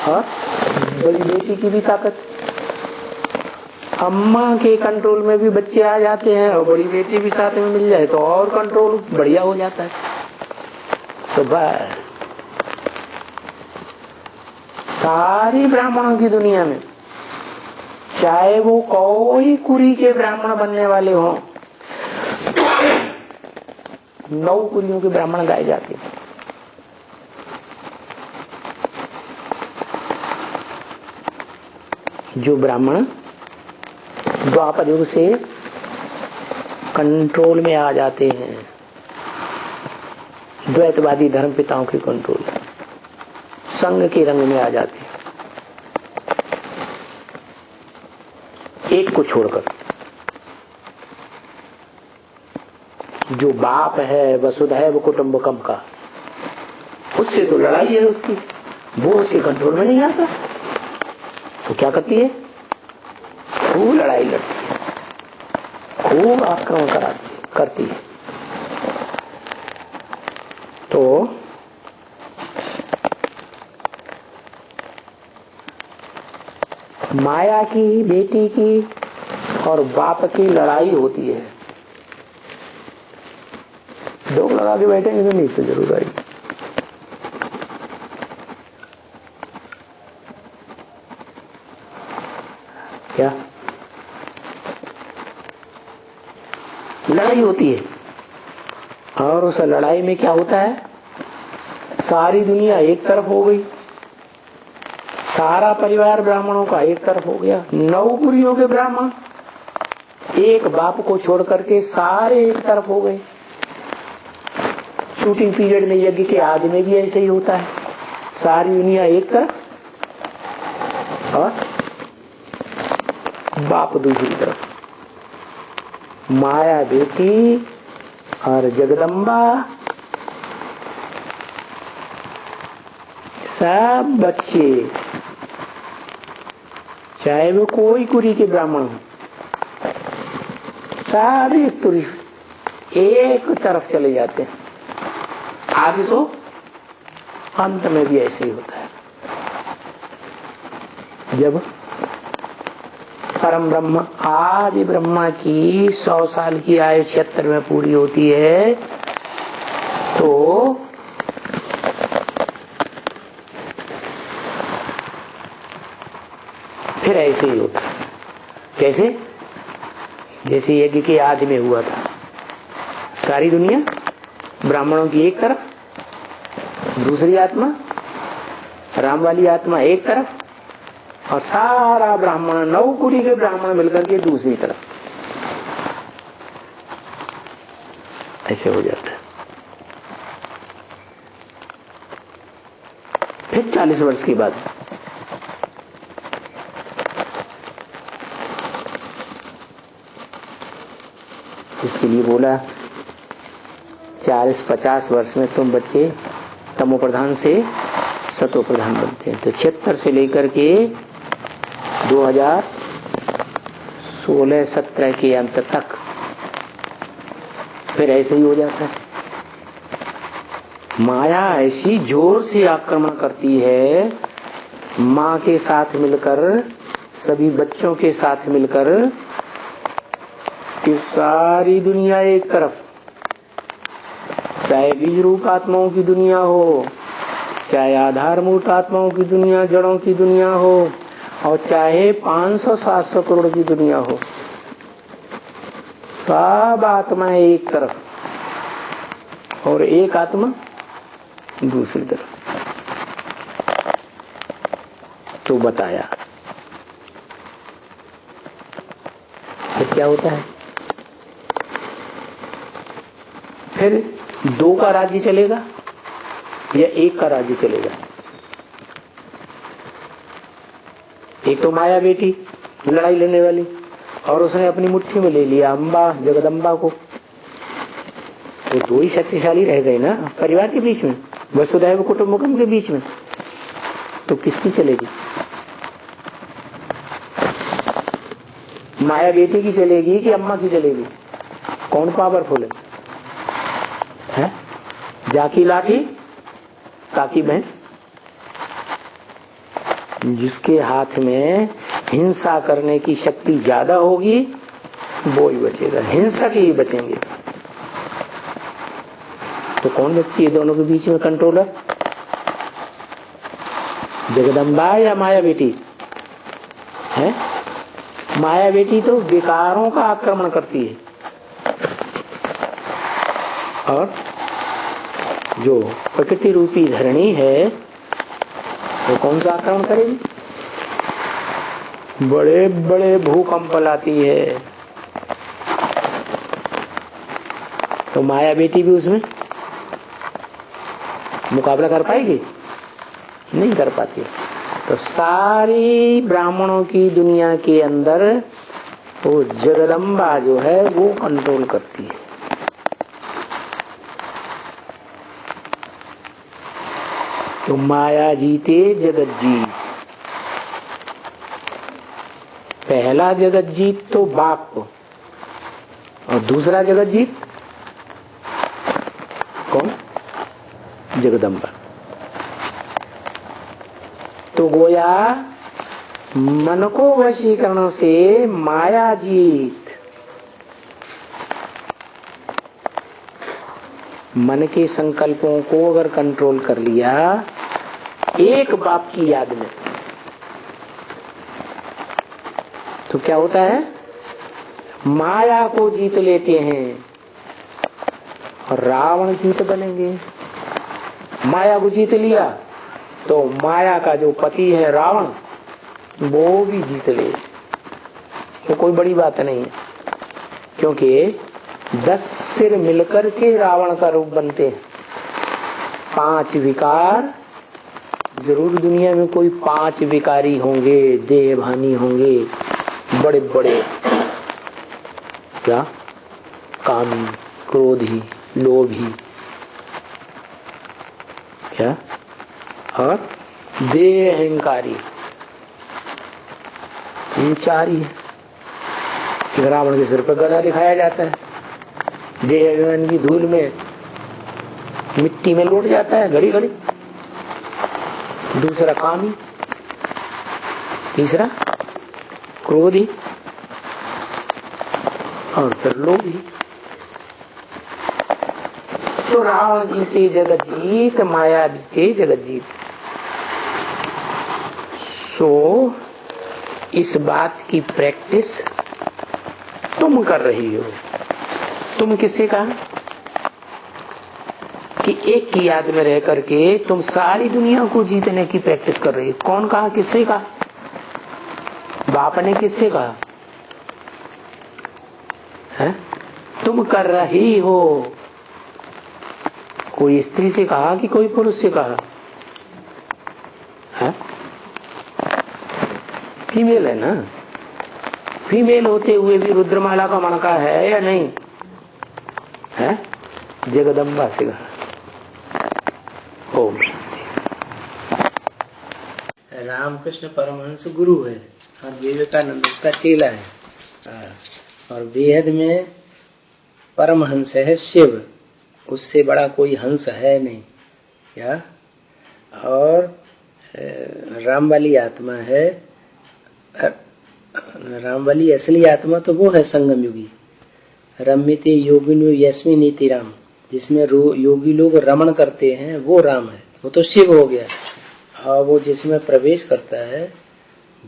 S1: और बड़ी बेटी की भी ताकत। अम्मा के कंट्रोल में भी बच्चे आ जाते हैं और बड़ी बेटी भी साथ में मिल जाए तो और कंट्रोल बढ़िया हो जाता है। तो बस सारी ब्राह्मणों की दुनिया में, चाहे वो कोई कुरी के ब्राह्मण बनने वाले हों, 9 कुरियों के ब्राह्मण गाए जाते हैं। जो ब्राह्मण द्वापर युग से कंट्रोल में आ जाते हैं, द्वैतवादी धर्म पिताओं के कंट्रोल, संघ के रंग में आ जाते हैं, एक को छोड़कर। जो बाप है वसुधैव कुटुंबकम का, उससे तो लड़ाई है उसकी, वो उसके कंट्रोल में नहीं आता। तो क्या करती है, खूब लड़ाई लड़ती है, खूब आक्रमण करती है। तो माया की, बेटी की और बाप की लड़ाई होती है। लोग लगा के बैठेंगे तो नहीं तो जरूर आएगी। क्या लड़ाई होती है, और उस लड़ाई में क्या होता है, सारी दुनिया एक तरफ हो गई, सारा परिवार ब्राह्मणों का एक तरफ हो गया। 9 कुरियों के ब्राह्मण एक बाप को छोड़ करके सारे एक तरफ हो गए। शूटिंग पीरियड में यज्ञ के आदि में भी ऐसे ही होता है, सारी दुनिया एक तरफ और बाप दूसरी तरफ। माया बेटी और जगदम्बा सब बच्चे, चाहे वो कोई कुरी के ब्राह्मण हो, सारे एक तरफ चले जाते हैं। आगे सो अंत में भी ऐसे ही होता है। जब परम ब्रह्म आदि ब्रह्मा की 100 साल की आयु 76 में पूरी होती है, तो फिर ऐसे ही होता है। कैसे, जैसे यज्ञ के आदि में हुआ था, सारी दुनिया ब्राह्मणों की एक तरफ, दूसरी आत्मा राम वाली आत्मा एक तरफ, और सारा ब्राह्मण 9 कुरी के ब्राह्मण मिलकर के दूसरी तरफ। ऐसे हो जाता है। फिर 40 वर्ष के बाद इसके लिए बोला 40-50 वर्ष में तुम बच्चे तमो प्रधान से सतो प्रधान बनते हैं। तो 76 से लेकर के 2016-17 के अंत तक फिर ऐसे ही हो जाता है। माया ऐसी जोर से आक्रमण करती है, माँ के साथ मिलकर, सभी बच्चों के साथ मिलकर, कि सारी दुनिया एक तरफ, चाहे बीज रूप आत्माओं की दुनिया हो, चाहे आधार मूर्त आत्माओं की दुनिया, जड़ों की दुनिया हो, और चाहे 500-700 करोड़ की दुनिया हो, सब आत्माएं एक तरफ और एक आत्मा दूसरी तरफ। तो बताया फिर क्या होता है, फिर 2 का राज्य चलेगा या 1 का राज्य चलेगा। एक तो माया बेटी लड़ाई लड़ने वाली, और उसने अपनी मुट्ठी में ले लिया अम्बा जगदम्बा को। वो 2 ही शक्तिशाली रह गए ना परिवार के बीच में, वसुधैव कुटुंबकम के बीच में। तो किसकी चलेगी? माया बेटी की चलेगी कि अम्मा की चलेगी? कौन पावरफुल है? जाकी लाठी काकी भैंस। जिसके हाथ में हिंसा करने की शक्ति ज्यादा होगी वो ही बचेगा, हिंसक ही बचेंगे। तो कौन बचती है दोनों के बीच में कंट्रोलर? जगदम्बा या माया बेटी है? माया बेटी तो विकारों का आक्रमण करती है, और जो प्रकृति रूपी धरणी है वो कौन सा आक्रमण करेगी? बड़े बड़े भूकंप लाती है। तो माया बेटी भी उसमें मुकाबला कर पाएगी? नहीं कर पाती। तो सारी ब्राह्मणों की दुनिया के अंदर वो जगदम्बा जो है वो कंट्रोल करती है। तो माया जीते जगत जीत। पहला जगत जीत तो बाप को, और दूसरा जगत जीत कौन? जगदम्बा। तो गोया मन को वशीकरण से माया जीत। मन के संकल्पों को अगर कंट्रोल कर लिया एक बाप की याद में, तो क्या होता है? माया को जीत लेते हैं और रावण जीत बनेंगे। माया को जीत लिया तो माया का जो पति है रावण वो भी जीत ले। वो कोई बड़ी बात नहीं है, क्योंकि 10 सिर मिलकर के रावण का रूप बनते हैं। 5 विकार जरूर दुनिया में कोई 5 विकारी होंगे, देहभानी होंगे, बड़े बड़े, क्या? कामी, क्रोधी, लोभी, क्या? और देह अहंकारी, 4 ही है। रावण के सिर पर गदा दिखाया जाता है, देह अभिमान की धूल में मिट्टी में लौट जाता है घड़ी घड़ी। दूसरा कामी, तीसरा क्रोधी, और फिर लोभी। तो रावण जीते जगत जीत, माया जीते जगत जीत। सो इस बात की प्रैक्टिस तुम कर रही हो। तुम किससे कहा कि एक की याद में रह करके तुम सारी दुनिया को जीतने की प्रैक्टिस कर रही हो? कौन कहा? किससे कहा? बाप ने किससे कहा है? तुम कर रही हो। कोई स्त्री से कहा कि कोई पुरुष से कहा है? फीमेल है ना। फीमेल होते हुए भी रुद्रमाला का मणका है या नहीं है? जगदम्बा से कहा। ओम शांति। रामकृष्ण परमहंस गुरु है और विवेकानंद उसका चेला है, और बेहद में परमहंस है शिव। उससे बड़ा कोई हंस है नहीं, क्या? और राम वाली आत्मा है। राम वाली असली आत्मा तो वो है संगम युगी। रम्यते योगिनो यस्मिन् इति राम, जिसमें योगी लोग रमण करते हैं वो राम है, वो तो शिव हो गया। और वो जिसमें प्रवेश करता है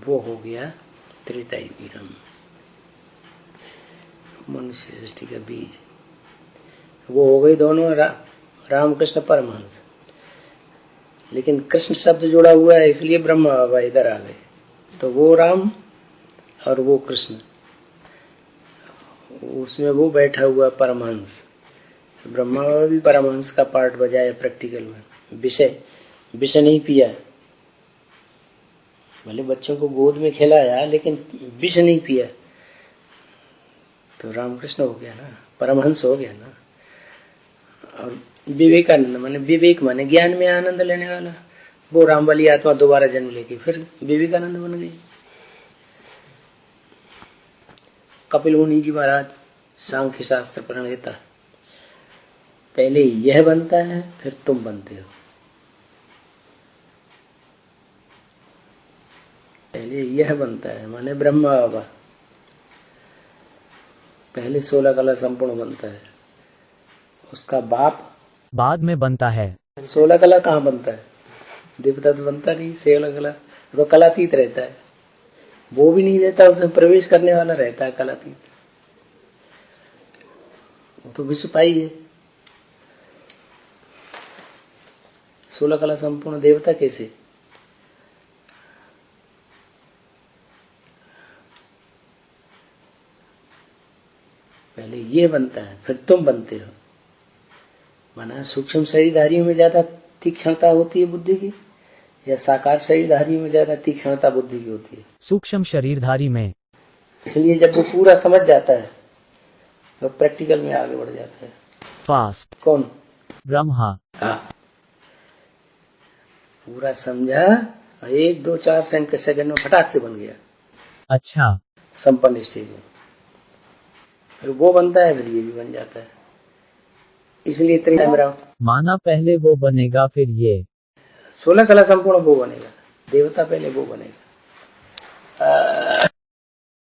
S1: वो हो गया त्रेतायुगी राम, मनुष्य सृष्टि का बीज। वो हो गए दोनों रामकृष्ण परमहंस। लेकिन कृष्ण शब्द जुड़ा हुआ है इसलिए ब्रह्मा बाबा इधर आ गए। तो वो राम और वो कृष्ण, उसमें वो बैठा हुआ परमहंस। ब्रह्मा बाबा भी परमहंस का पार्ट बजाया प्रैक्टिकल में। विष नहीं पिया, भले बच्चों को गोद में खिलाया लेकिन विष नहीं पिया, तो रामकृष्ण हो गया ना, परमहंस हो गया ना। और विवेकानंद माने विवेक माने ज्ञान में आनंद लेने वाला, वो राम वाली आत्मा दोबारा जन्म लेके फिर विवेकानंद बन गई। कपिल मुनि जी महाराज सांख्य शास्त्र प्रणेता, पहले यह बनता है फिर तुम बनते हो। पहले यह बनता है माने ब्रह्मा बाबा, पहले 16 कला संपूर्ण बनता है, उसका बाप
S2: बाद में बनता है।
S1: 16 कला कहाँ बनता है? देवता तो बनता नहीं, 16 कला तो कलातीत रहता है, वो भी नहीं रहता, उसमें प्रवेश करने वाला रहता है कलातीत, वो तो विश्व पाई है। 16 कला संपूर्ण देवता कैसे? पहले ये बनता है फिर तुम बनते हो। माना सूक्ष्म शरीरधारियों में ज्यादा तीक्ष्णता होती है बुद्धि की, या साकार शरीरधारियों में ज्यादा तीक्ष्णता बुद्धि की होती है?
S2: सूक्ष्म शरीरधारी में।
S1: इसलिए जब वो पूरा समझ जाता है तो प्रैक्टिकल में आगे बढ़ जाता है।
S2: फास्ट।
S1: कौन?
S2: ब्रह्मा।
S1: हाँ, पूरा समझा, 1 2 4 सेकंड में फटाक से बन गया।
S2: अच्छा।
S1: संपन्न स्टेज में फिर वो बनता है, फिर ये भी बन जाता है। इसलिए त्रिकाल में
S2: माना पहले वो बनेगा फिर ये।
S1: 16 कला संपूर्ण वो बनेगा, देवता पहले वो बनेगा।